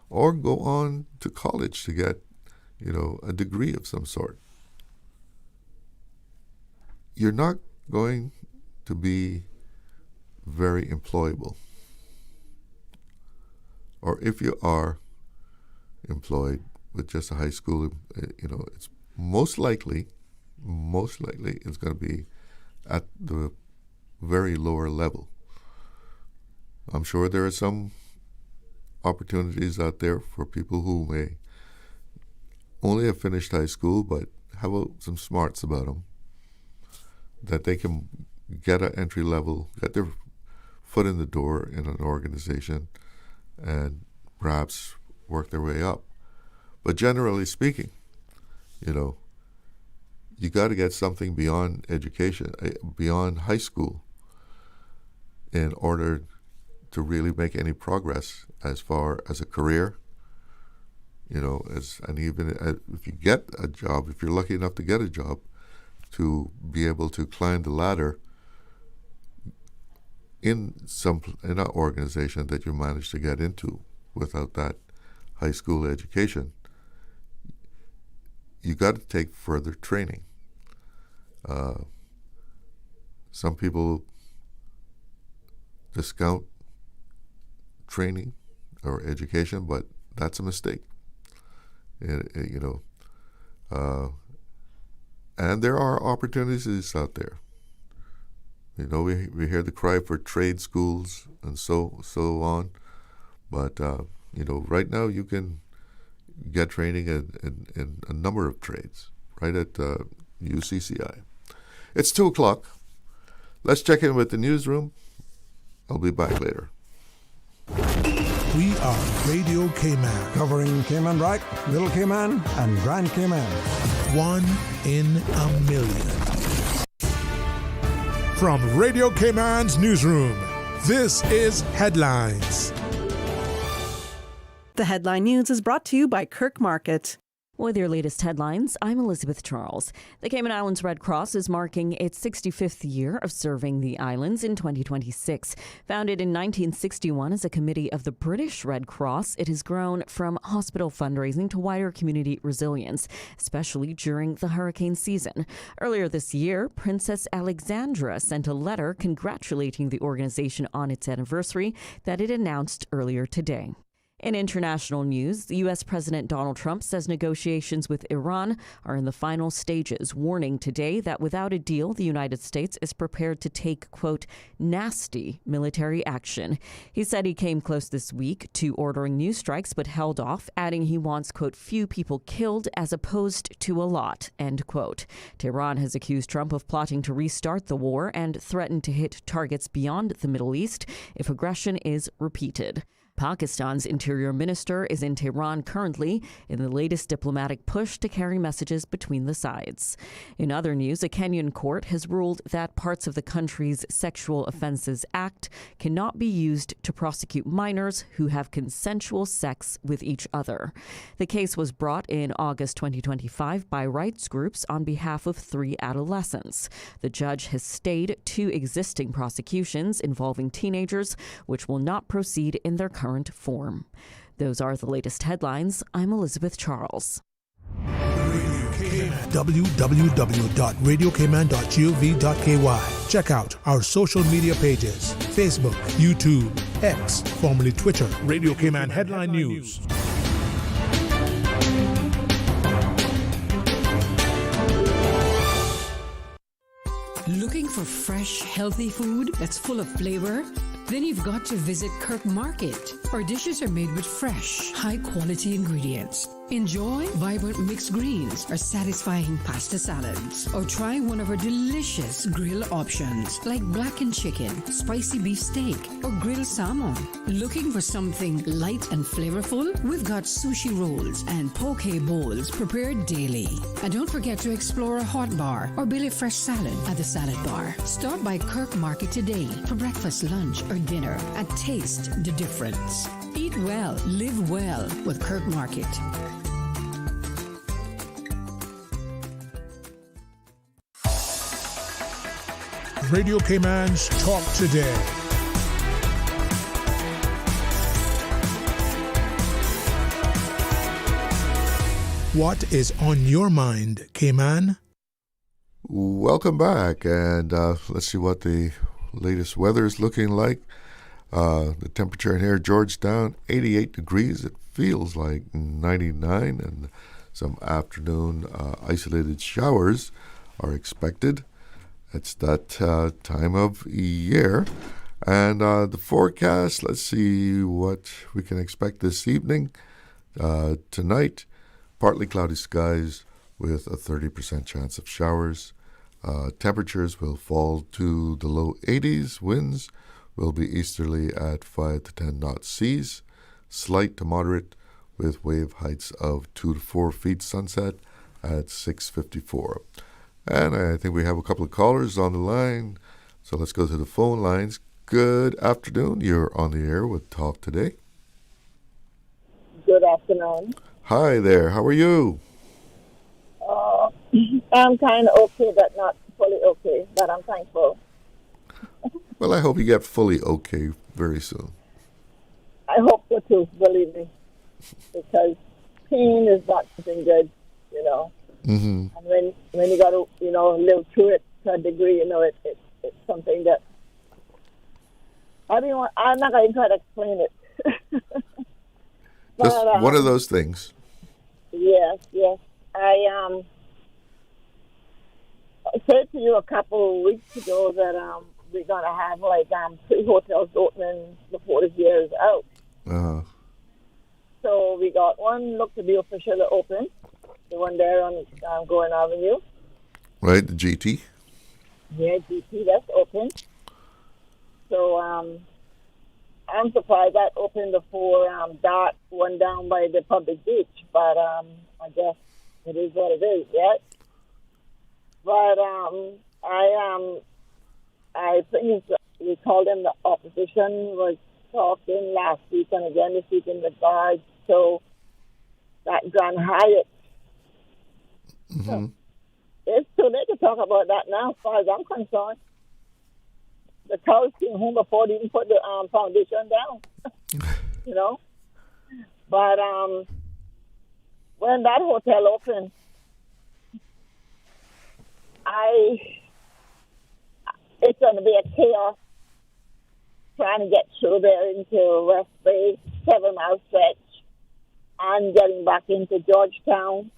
or go on to college to get, a degree of some sort. You're not going to be very employable. Or if you are employed with just a high school, it's most likely it's going to be at the very lower level. I'm sure there are some opportunities out there for people who may only have finished high school but have some smarts about them, that they can get an entry level, get their foot in the door in an organization, and perhaps work their way up. But generally speaking, you got to get something beyond education, beyond high school, in order to really make any progress as far as a career. And even if you get a job, if you're lucky enough to get a job, to be able to climb the ladder in an organization that you manage to get into without that high school education, you got to take further training. Some people discount training or education, but that's a mistake. And there are opportunities out there. We hear the cry for trade schools and so on. But, right now you can get training in a number of trades right at UCCI. It's 2 o'clock. Let's check in with the newsroom. I'll be back later. We are Radio Cayman, covering Cayman Brac, Little Cayman, and Grand Cayman. 1 in a million. From Radio Cayman's newsroom, this is Headlines. The headline news is brought to you by Kirk Market. With your latest headlines, I'm Elizabeth Charles. The Cayman Islands Red Cross is marking its 65th year of serving the islands in 2026. Founded in 1961 as a committee of the British Red Cross, it has grown from hospital fundraising to wider community resilience, especially during the hurricane season. Earlier this year, Princess Alexandra sent a letter congratulating the organization on its anniversary that it announced earlier today. In international news, the U.S. President Donald Trump says negotiations with Iran are in the final stages, warning today that without a deal, the United States is prepared to take, quote, nasty military action. He said he came close this week to ordering new strikes but held off, adding he wants, quote, few people killed as opposed to a lot, end quote. Tehran has accused Trump of plotting to restart the war and threatened to hit targets beyond the Middle East if aggression is repeated. Pakistan's interior minister is in Tehran currently in the latest diplomatic push to carry messages between the sides. In other news, a Kenyan court has ruled that parts of the country's Sexual Offences Act cannot be used to prosecute minors who have consensual sex with each other. The case was brought in August 2025 by rights groups on behalf of 3 adolescents. The judge has stayed 2 existing prosecutions involving teenagers, which will not proceed in their current form. Those are the latest headlines. I'm Elizabeth Charles. www.radiocayman.gov.ky. Check out our social media pages: Facebook, YouTube, X, formerly Twitter, Radio Cayman Headline News. Looking for fresh, healthy food that's full of flavor? Then you've got to visit Kirk Market. Our dishes are made with fresh, high-quality ingredients. Enjoy vibrant mixed greens or satisfying pasta salads. Or try one of our delicious grill options like blackened chicken, spicy beef steak, or grilled salmon. Looking for something light and flavorful? We've got sushi rolls and poke bowls prepared daily. And don't forget to explore a hot bar or Billy Fresh salad at the salad bar. Stop by Kirk Market today for breakfast, lunch, or dinner and taste the difference. Eat well, live well with Kirk Market. Radio Cayman's Talk Today. What is on your mind, Cayman? Welcome back, and let's see what the latest weather is looking like. The temperature in here, Georgetown, 88 degrees. It feels like 99, and some afternoon isolated showers are expected. It's that time of year. And the forecast, let's see what we can expect this evening. Tonight, partly cloudy skies with a 30% chance of showers. Temperatures will fall to the low 80s. Winds will be easterly at 5 to 10 knot seas. Slight to moderate with wave heights of 2 to 4 feet. Sunset at 6:54. And I think we have a couple of callers on the line. So let's go to the phone lines. Good afternoon. You're on the air with Talk Today. Good afternoon. Hi there. How are you? I'm kind of okay, but not fully okay. But I'm thankful. Well, I hope you get fully okay very soon. I hope so too, believe me. Because pain is not something good, you know. Mm-hmm. And when you got to, live through it to a degree, it's something that, I'm not going to try to explain it. Just one of those things. Yes. I said to you a couple of weeks ago that we're going to have 3 hotels opening before the year is out. So we got one look to be officially open, the one there on Goen Avenue. Right, the GT. Yeah, GT, that's open. So I'm surprised that opened before that one down by the public beach, but I guess it is what it is, yeah. But I think we called them the opposition was talking last week and again this week in regards to that Grand Hyatt. Mm-hmm. It's too late to talk about that now, as far as I'm concerned. The cows came home before they even put the foundation down, you know. But when that hotel opened, it's going to be a chaos trying to get through there into West Bay, 7 mile stretch, and getting back into Georgetown.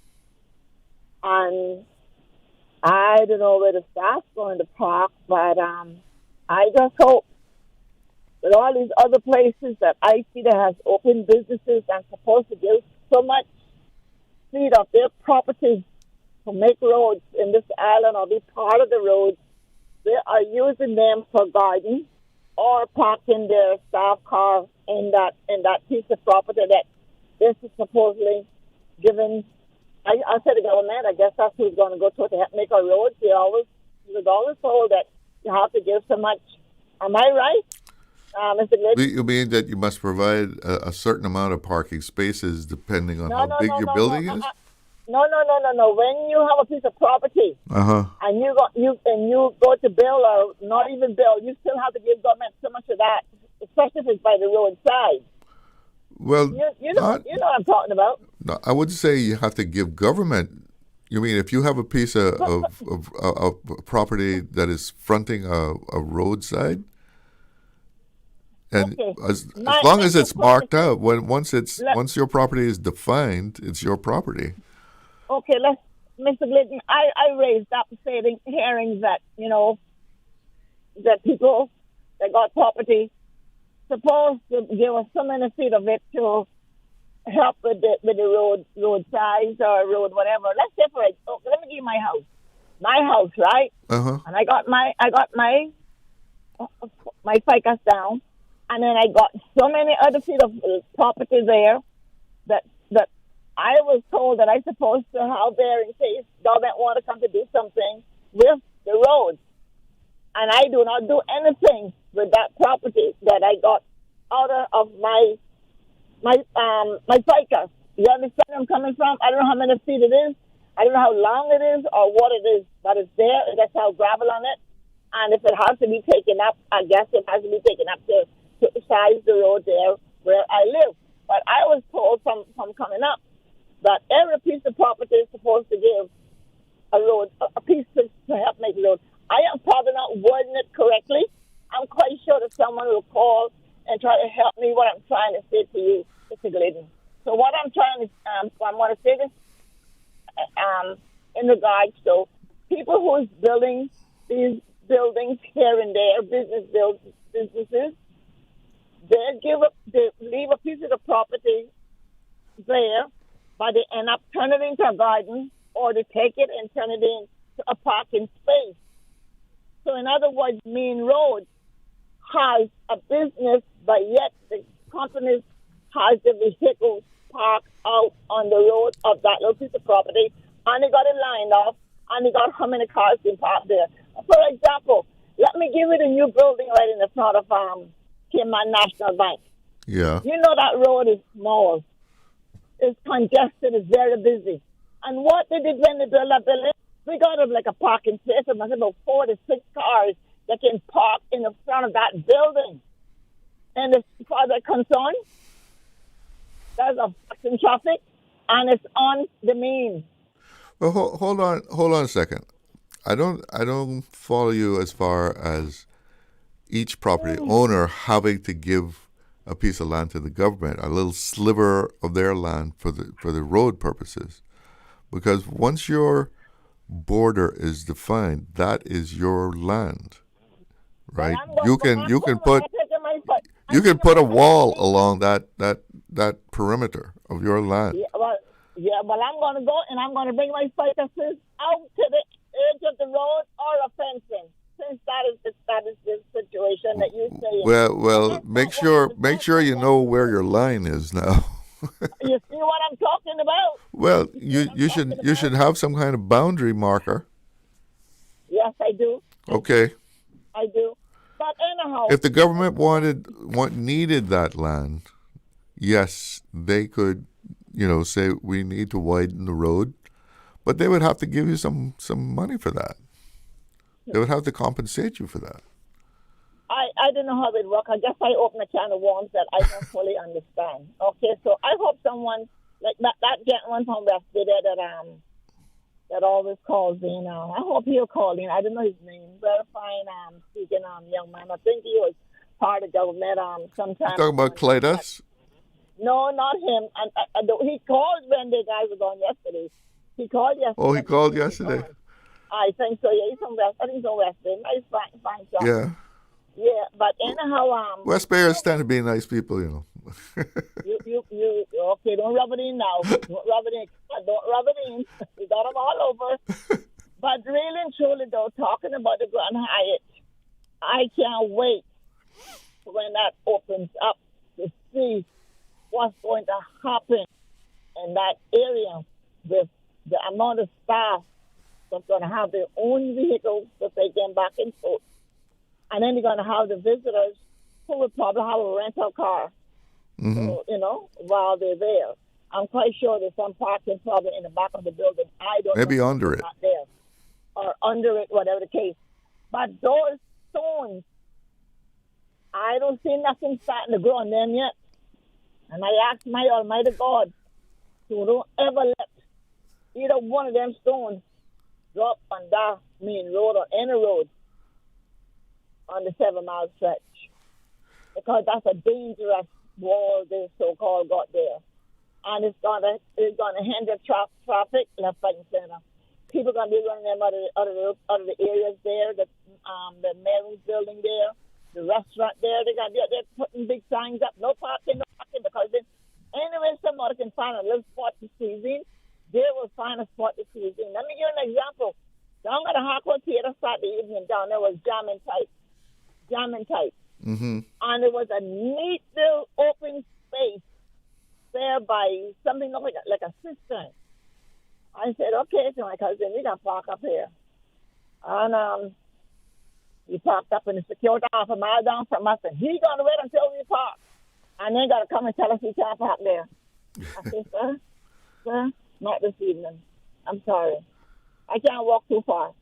And I don't know where the staff's going to park, but I just hope that all these other places that I see that has open businesses and supposed to give so much feed of their property to make roads in this island or be part of the roads, they are using them for garden or parking their staff car in that piece of property that this is supposedly given. I said the government, I guess that's who's going to go to help make our roads. He was always told that you have to give so much. Am I right, Mr. Glidden? You mean that you must provide a certain amount of parking spaces depending on how big your building is? No. When you have a piece of property and you go to bill or not even bill, you still have to give government so much of that, especially if it's by the roadside. Well, you know what I'm talking about. No, I wouldn't say you have to give government. You mean if you have a piece of property that is fronting a roadside, and Okay. as long as it's marked out, once your property is defined, it's your property. Okay, Mr. Glidden, I raised up saying hearings that, that people that got property supposed to give us so many feet of it to help with the road size or road whatever. Let's say for example, let me give you my house, right? And I got my ficus down, and then I got so many other feet of property there that I was told that I supposed to have there in case government want to come to do something with the roads. And I do not do anything with that property that I got out of my ficus. You understand where I'm coming from? I don't know how many feet it is. I don't know how long it is or what it is, but it's there. It has how gravel on it. And if it has to be taken up, I guess it has to be taken up to size the road there where I live. But I was told from coming up that every piece of property is supposed to give a road, a piece to help make the road. I am probably not wording it correctly. I'm quite sure that someone will call and try to help me what I'm trying to say to you, Mr. Glidden. So what I'm trying to, I want to say this in regards to people who is building these buildings here and there, businesses, they leave a piece of the property there, but they end up turning it into a garden, or they take it and turn it into a parking space. So in other words, Main Road has a business, but yet the companies has the vehicles parked out on the road of that little piece of property, and they got it lined up, and they got how many cars can park there. For example, let me give you the new building right in the front of Caymanian National Bank. Yeah. You know that road is small. It's congested. It's very busy. And what they did when they built that building, we got like a parking space of about 4 to 6 cars that can park in the front of that building. And as far as I'm concerned, there's a fucking traffic, and it's on the main. Well, hold on a second. I don't follow you as far as each property owner having to give a piece of land to the government, a little sliver of their land for the road purposes, because once your border is defined, that is your land, right? You can put You could put a wall along that perimeter of your land. But I'm going to go and I'm going to bring my cyclists out to the edge of the road or a fencing. Since that is the situation that you say. Well, make sure you know where your line is now. You see what I'm talking about? Well, you should have some kind of boundary marker. Yes, I do. Okay. I do. But anyhow, if the government needed that land, yes, they could, say we need to widen the road, but they would have to give you some money for that. They would have to compensate you for that. I don't know how it works. I guess I open a can of worms that I don't fully understand. Okay, so I hope someone like that gentleman from West Bay that always calls in. I hope he'll call in. I don't know his name. Very fine, speaking young man. I think he was part of government. Sometime. Talking about Clydas? No, not him. And he called when the guy was on yesterday. He called yesterday. Oh, he called yesterday. I think so. Yeah, he's from West. I think he's from West Bay. Nice, fine job. Yeah. Yeah, but anyhow, West Bayers tend to be nice people, you okay? Don't rub it in now. Don't rub it in. Don't rub it in. We got them all over. But really and truly, though, talking about the Grand Hyatt, I can't wait when that opens up to see what's going to happen in that area with the amount of staff that's going to have their own vehicles to take them back and forth. And then you're going to have the visitors who will probably have a rental car, while they're there. I'm quite sure there's some parking probably in the back of the building. I don't Maybe know under it. Not there. Or under it, whatever the case. But those stones, I don't see nothing starting to grow on them yet. And I ask my Almighty God to don't ever let either one of them stones drop on that main road or any road on the 7 mile stretch, because that's a dangerous wall they so-called got there, and it's gonna hinder traffic left, right, and center. People gonna be running them out of the areas there, the Mary's building there, the restaurant there. They're putting big signs up, no parking, because then anyway somebody can find a little spot to squeeze in, they will find a spot to squeeze in. Let me give you an example. Down at the Harcourt Theater Saturday evening, down there was jamming tight. Mm-hmm. And there was a neat little open space there by something like a cistern. I said, okay, to my cousin, we got to park up here. And we parked up in the security half a mile down from us, and he's going to wait until we park. And then got to come and tell us we can't park there. I said, sir, not this evening. I'm sorry. I can't walk too far.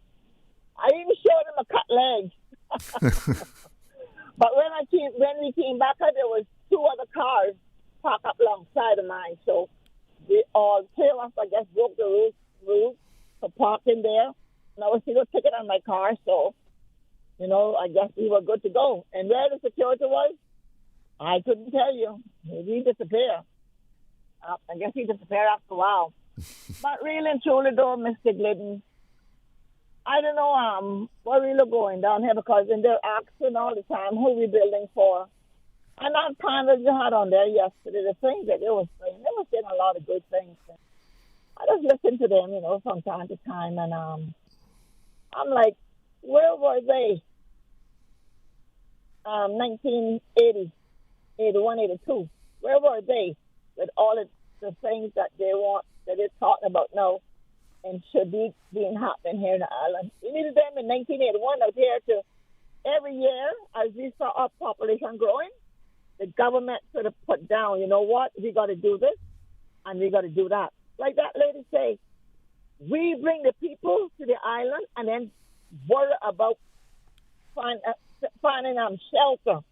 I even showed him a cut leg. But when we came back, there was 2 other cars parked up alongside of mine. So they all 3 of us, I guess, broke the rules for parking there. And I was still a ticket on my car, so I guess we were good to go. And where the security was, I couldn't tell you. He disappeared. I guess he disappeared after a while. But really and truly, though, Mr. Glidden, I don't know where we're going down here, because they're asking all the time who we building for. And that panel you had on there yesterday, the things that they were saying a lot of good things. I just listen to them, from time to time, and I'm like, where were they? 1980, 81, 82. Where were they with all the things that they want, that they're talking about now? And should be being happening here in the island. We needed them in 1981 out here to every year, as we saw our population growing, the government sort of put down, you know what, we got to do this and we got to do that. Like that lady say, we bring the people to the island and then worry about finding shelter,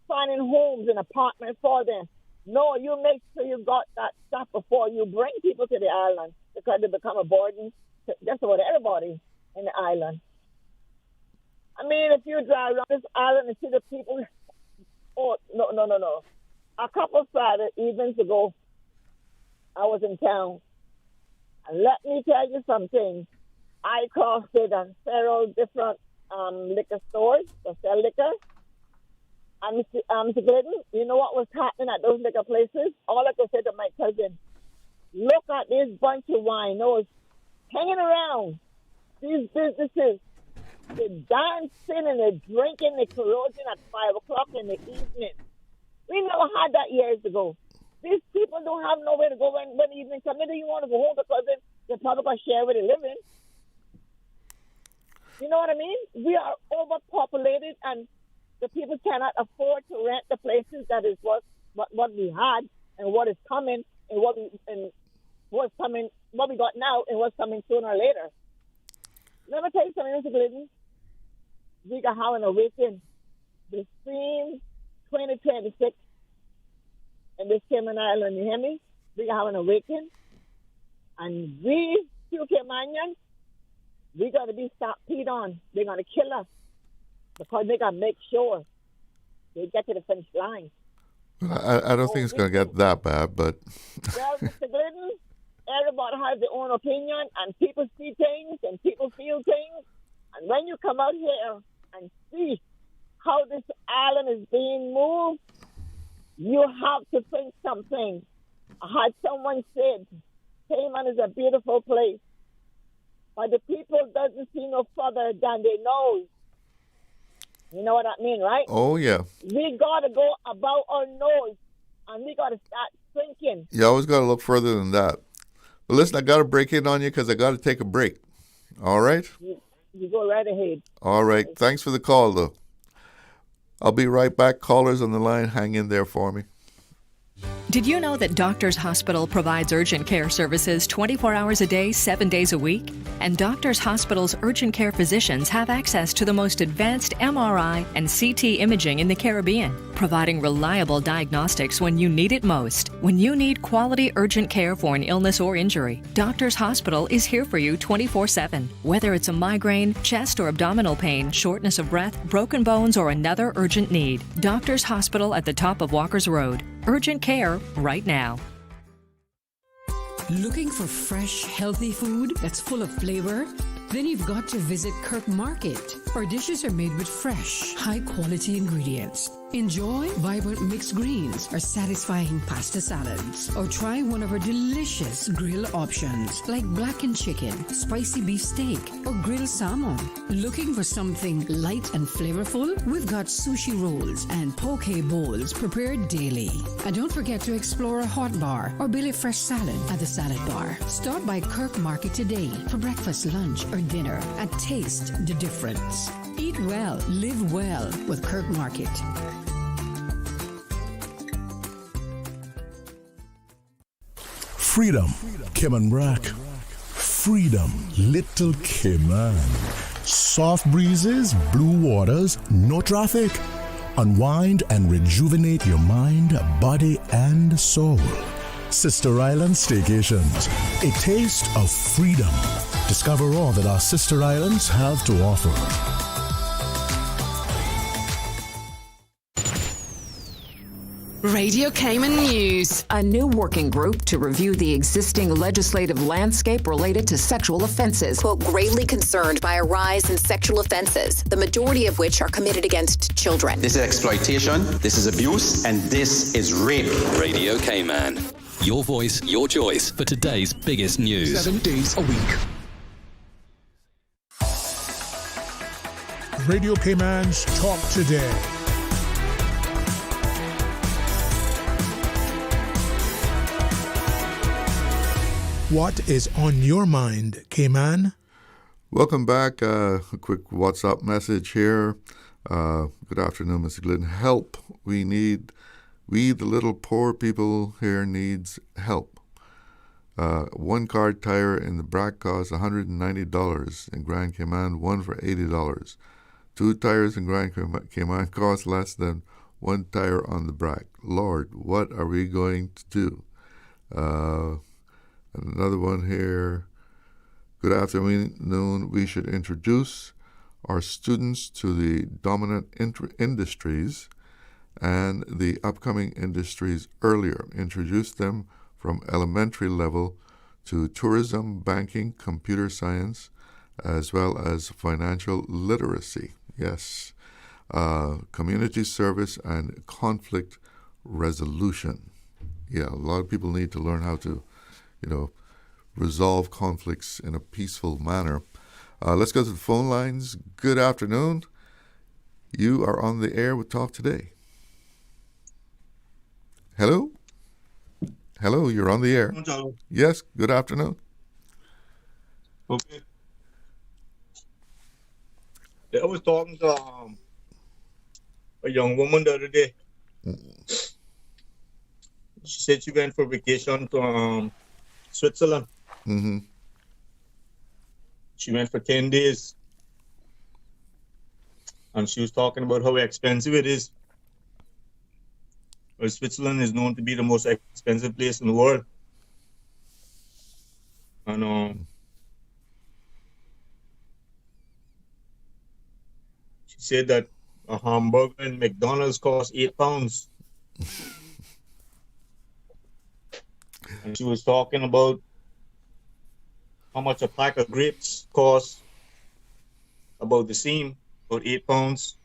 finding homes and apartments for them. No, you make sure you got that stuff before you bring people to the island, because they become a burden to just about everybody in the island. I mean, if you drive around this island and see the people, no. A couple of Friday evenings ago, I was in town. And let me tell you something. I crossed several different liquor stores that sell liquor. And Mr. Glidden, you know what was happening at those liquor places? All I could say to my cousin, look at this bunch of winos hanging around these businesses. They're dancing and they're drinking, they're carousing at 5 o'clock in the evening. We never had that years ago. These people don't have nowhere to go when the evening comes. Maybe you want to go home because they're probably going to share where they live in. You know what I mean? We are overpopulated and the people cannot afford to rent the places. That is what we had and what is coming and what we got now and what's coming sooner or later. Let me tell you something, Mr. Glidden. We got how an awakening. The stream 2026 in this Cayman Island, you hear me? We got how an awakening. And we, few Caymanians, we got to be stampede on. They're going to kill us because they got to make sure they get to the finish line. I don't think it's going to get that bad, but... Well, Mr. Glidden, everybody has their own opinion, and people see things, and people feel things. And when you come out here and see how this island is being moved, you have to think something. I had someone said, Cayman is a beautiful place, but the people doesn't see no further than they nose. You know what I mean, right? Oh, yeah. We got to go about our nose, and we got to start thinking. You always got to look further than that. But listen, I got to break in on you because I got to take a break. All right? You go right ahead. All right. Thanks for the call, though. I'll be right back. Callers on the line, hang in there for me. Did you know that Doctors Hospital provides urgent care services 24 hours a day, 7 days a week? And Doctors Hospital's urgent care physicians have access to the most advanced MRI and CT imaging in the Caribbean, providing reliable diagnostics when you need it most. When you need quality urgent care for an illness or injury, Doctors Hospital is here for you 24/7. Whether it's a migraine, chest or abdominal pain, shortness of breath, broken bones, or another urgent need, Doctors Hospital at the top of Walker's Road. Urgent care right now. Looking for fresh, healthy food that's full of flavor? Then you've got to visit Kirk Market. Our dishes are made with fresh, high-quality ingredients. Enjoy vibrant mixed greens or satisfying pasta salads. Or try one of our delicious grill options like blackened chicken, spicy beef steak, or grilled salmon. Looking for something light and flavorful? We've got sushi rolls and poke bowls prepared daily. And don't forget to explore a hot bar or Billy Fresh salad at the salad bar. Stop by Kirk Market today for breakfast, lunch, or dinner and taste the difference. Eat well, live well with Kirk Market. Freedom, Cayman Rack. Freedom, Little Cayman. Soft breezes, blue waters, no traffic. Unwind and rejuvenate your mind, body, and soul. Sister Island Staycations, a taste of freedom. Discover all that our sister islands have to offer. Radio Cayman News. A new working group to review the existing legislative landscape related to sexual offenses. Quote, greatly concerned by a rise in sexual offenses, the majority of which are committed against children. This is exploitation, this is abuse, and this is rape. Radio Cayman. Your voice, your choice for today's biggest news. 7 days a week. Radio Cayman's Talk Today. What is on your mind, Cayman? Welcome back. A quick WhatsApp message here. Good afternoon, Mr. Glidden. Help. We, the little poor people here, needs help. One car tire in the Brac costs $190 in Grand Cayman, one for $80. 2 tires in Grand Cayman cost less than 1 tire on the Brac. Lord, what are we going to do? Another one here. Good afternoon. We should introduce our students to the dominant industries and the upcoming industries earlier. Introduce them from elementary level to tourism, banking, computer science, as well as financial literacy. Yes. community service and conflict resolution. Yeah, a lot of people need to learn how to, resolve conflicts in a peaceful manner. Let's go to the phone lines. Good afternoon. You are on the air with Talk Today. Hello? Hello, you're on the air. Yes, good afternoon. Okay. I was talking to a young woman the other day. She said she went for vacation to Switzerland. Mm-hmm. She went for 10 days. And she was talking about how expensive it is. Well, Switzerland is known to be the most expensive place in the world. And she said that a hamburger in McDonald's costs £8. And she was talking about how much a pack of grapes costs, about the same, about £8.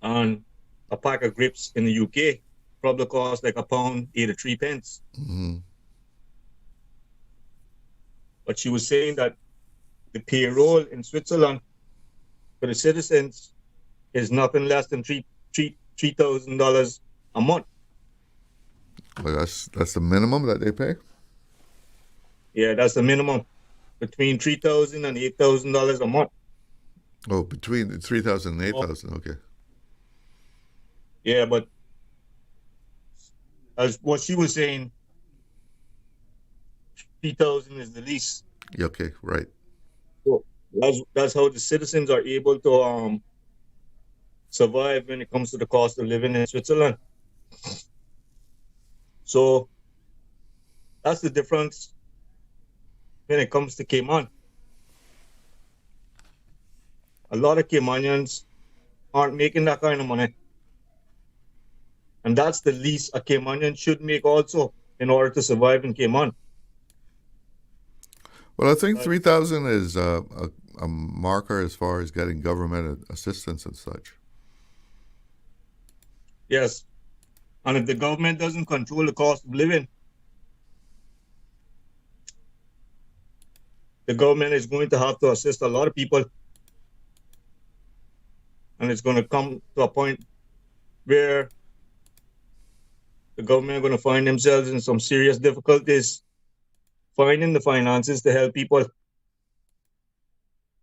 And a pack of grapes in the UK probably costs like £1.83. Mm-hmm. But she was saying that the payroll in Switzerland for the citizens is nothing less than $3,000 a month. Well, that's the minimum that they pay? Yeah, that's the minimum. Between $3,000 and $8,000 a month. Oh, between $3,000 and $8,000, okay. Yeah, but as what she was saying, $3,000 is the least. Okay, right. So that's how the citizens are able to survive when it comes to the cost of living in Switzerland. So that's the difference when it comes to Cayman. A lot of Caymanians aren't making that kind of money. And that's the least a Caymanian should make also in order to survive in Cayman. Well, I think 3,000 is a marker as far as getting government assistance and such. Yes. And if the government doesn't control the cost of living, the government is going to have to assist a lot of people. And it's going to come to a point where the government are going to find themselves in some serious difficulties finding the finances to help people.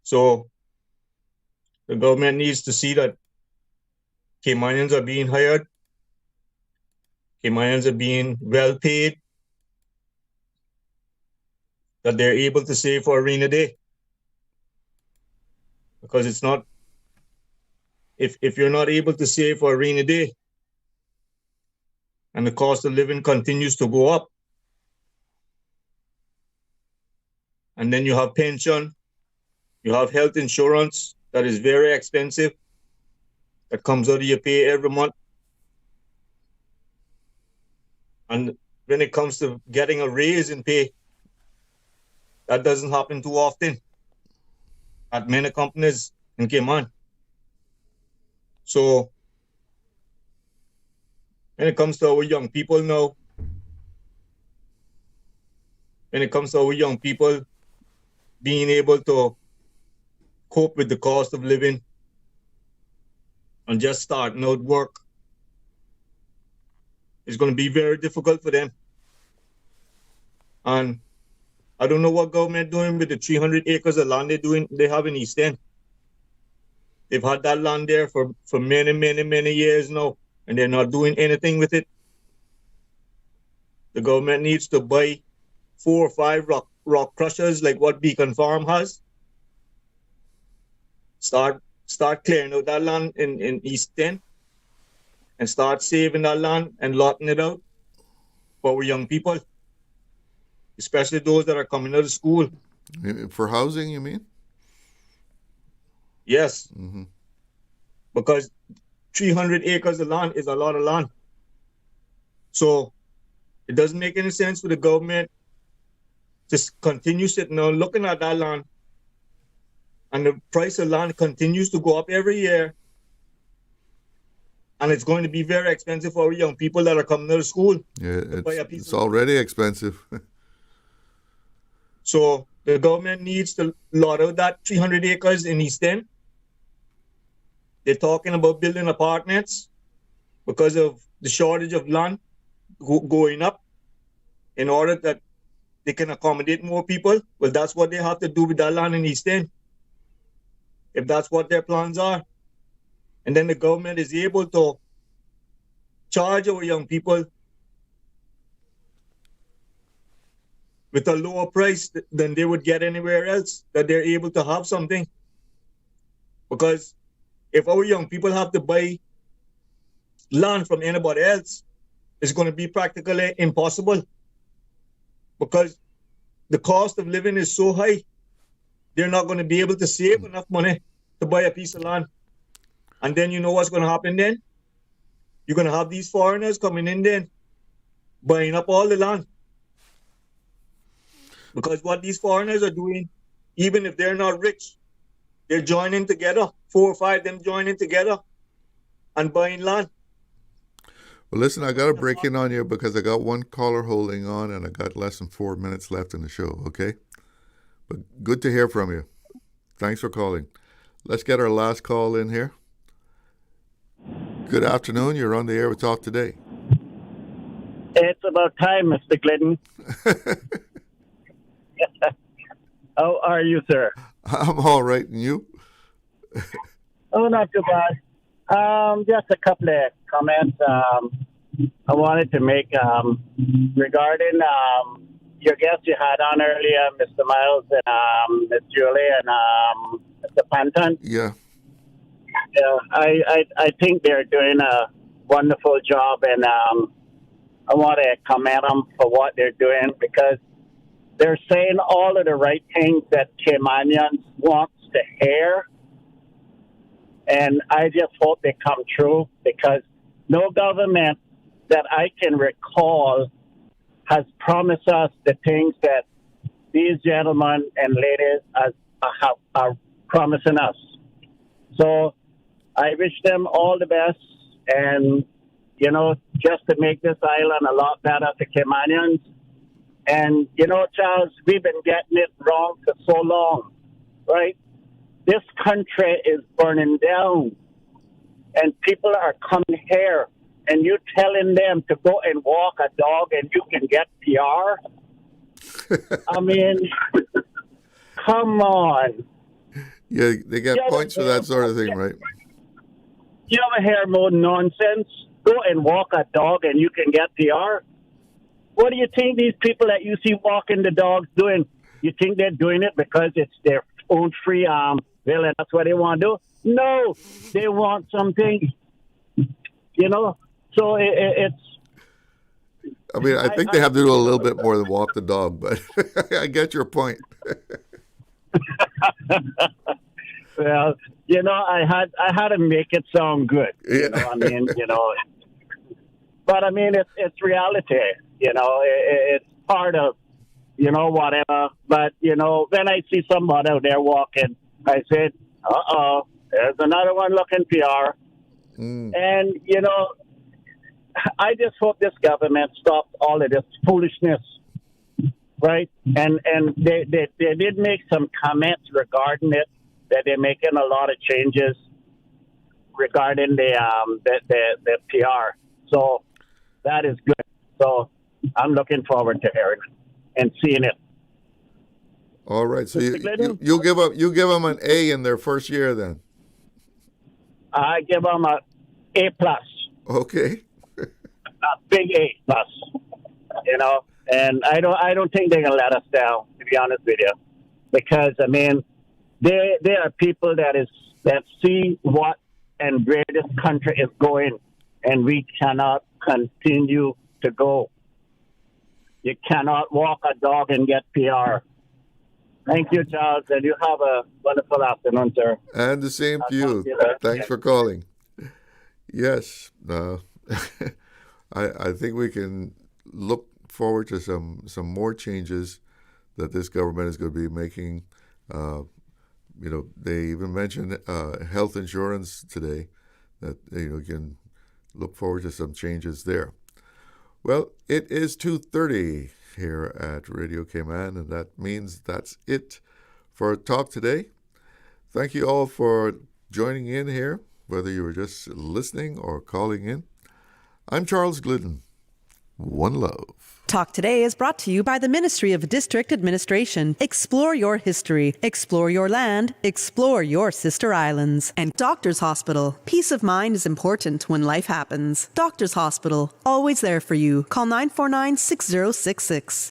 So the government needs to see that Caymanians are being hired, Caymanians are being well paid, that they're able to save for a rainy day. Because it's not, if you're not able to save for a rainy day and the cost of living continues to go up, and then you have pension, you have health insurance that is very expensive, that comes out of your pay every month. And when it comes to getting a raise in pay, that doesn't happen too often at many companies in Cayman. So when it comes to our young people now, being able to cope with the cost of living and just starting out work, is going to be very difficult for them. And I don't know what government doing with the 300 acres of land they have in East End. They've had that land there for many, many, many years now, and they're not doing anything with it. The government needs to buy 4 or 5 rock crushers like what Beacon Farm has. Start clearing out that land in East End and start saving that land and lotting it out for our young people, especially those that are coming out of school. For housing, you mean? Yes. Mm-hmm. Because 300 acres of land is a lot of land. So it doesn't make any sense for the government to continue sitting down looking at that land and the price of land continues to go up every year, and it's going to be very expensive for our young people that are coming to school. Yeah, to buy a piece it's of land. already expensive. So the government needs to lot out that 300 acres in East End. They're talking about building apartments because of the shortage of land going up in order that they can accommodate more people. Well, that's what they have to do with that land in East End, if that's what their plans are. And then the government is able to charge our young people with a lower price than they would get anywhere else, that they're able to have something. Because if our young people have to buy land from anybody else, it's going to be practically impossible, because the cost of living is so high, they're not going to be able to save enough money to buy a piece of land. And then you know what's going to happen then? You're going to have these foreigners coming in then, buying up all the land. Because what these foreigners are doing, even if they're not rich, they're joining together, 4 or 5 of them joining together and buying land. Well, listen, I got to break in on you because I got one caller holding on and I got less than 4 minutes left in the show, okay? But good to hear from you. Thanks for calling. Let's get our last call in here. Good afternoon. You're on the air with Talk Today. It's about time, Mr. Glidden. How are you, sir? I'm all right. And you? Oh, not too bad. Just a couple of comments I wanted to make regarding your guest you had on earlier, Mr. Myles and Ms. Julie and Mr. Panton. Yeah. I think they're doing a wonderful job, and I want to commend them for what they're doing, because they're saying all of the right things that Caymanians want to hear. And I just hope they come true, because no government that I can recall has promised us the things that these gentlemen and ladies are promising us. So I wish them all the best, and, you know, just to make this island a lot better for Caymanians. And, you know, Charles, we've been getting it wrong for so long, right? This country is burning down, and people are coming here, and you telling them to go and walk a dog and you can get PR? I mean, come on. Yeah, they get points for that sort of thing, right? You ever hear more nonsense? Go and walk a dog and you can get PR? What do you think these people that you see walking the dogs doing? You think they're doing it because it's their own free will and that's what they want to do? No, they want something, you know? So it's... I mean, I think they have to do a little bit more than walk the dog, but I get your point. Well, you know, I had to make it sound good. You know, I mean, you know, but I mean, it's reality. You know, it's part of, you know, whatever. But you know, when I see somebody out there walking, I said, there's another one looking PR. And you know, I just hope this government stops all of this foolishness. Right, and they did make some comments regarding it, that they're making a lot of changes regarding the PR. So that is good. So I'm looking forward to hearing it and seeing it. All right, so you give them an A in their first year then. I give them a A+. Okay. A big A+. You know. And I don't think they're gonna let us down, to be honest with you, because I mean, there are people that see what and where this country is going, and we cannot continue to go. You cannot walk a dog and get PR. Thank you, Charles, and you have a wonderful afternoon, sir. And the same to you. Thanks for calling. Yes, I think we can look forward to some more changes that this government is going to be making. they even mentioned health insurance today, that you can look forward to some changes there. Well, it is 2:30 here at Radio Cayman, and that means that's it for Talk Today. Thank you all for joining in here, whether you were just listening or calling in. I'm Charles Glidden. One love. Talk Today is brought to you by the Ministry of District Administration. Explore your history. Explore your land. Explore your sister islands. And Doctors Hospital. Peace of mind is important when life happens. Doctors Hospital. Always there for you. Call 949-6066.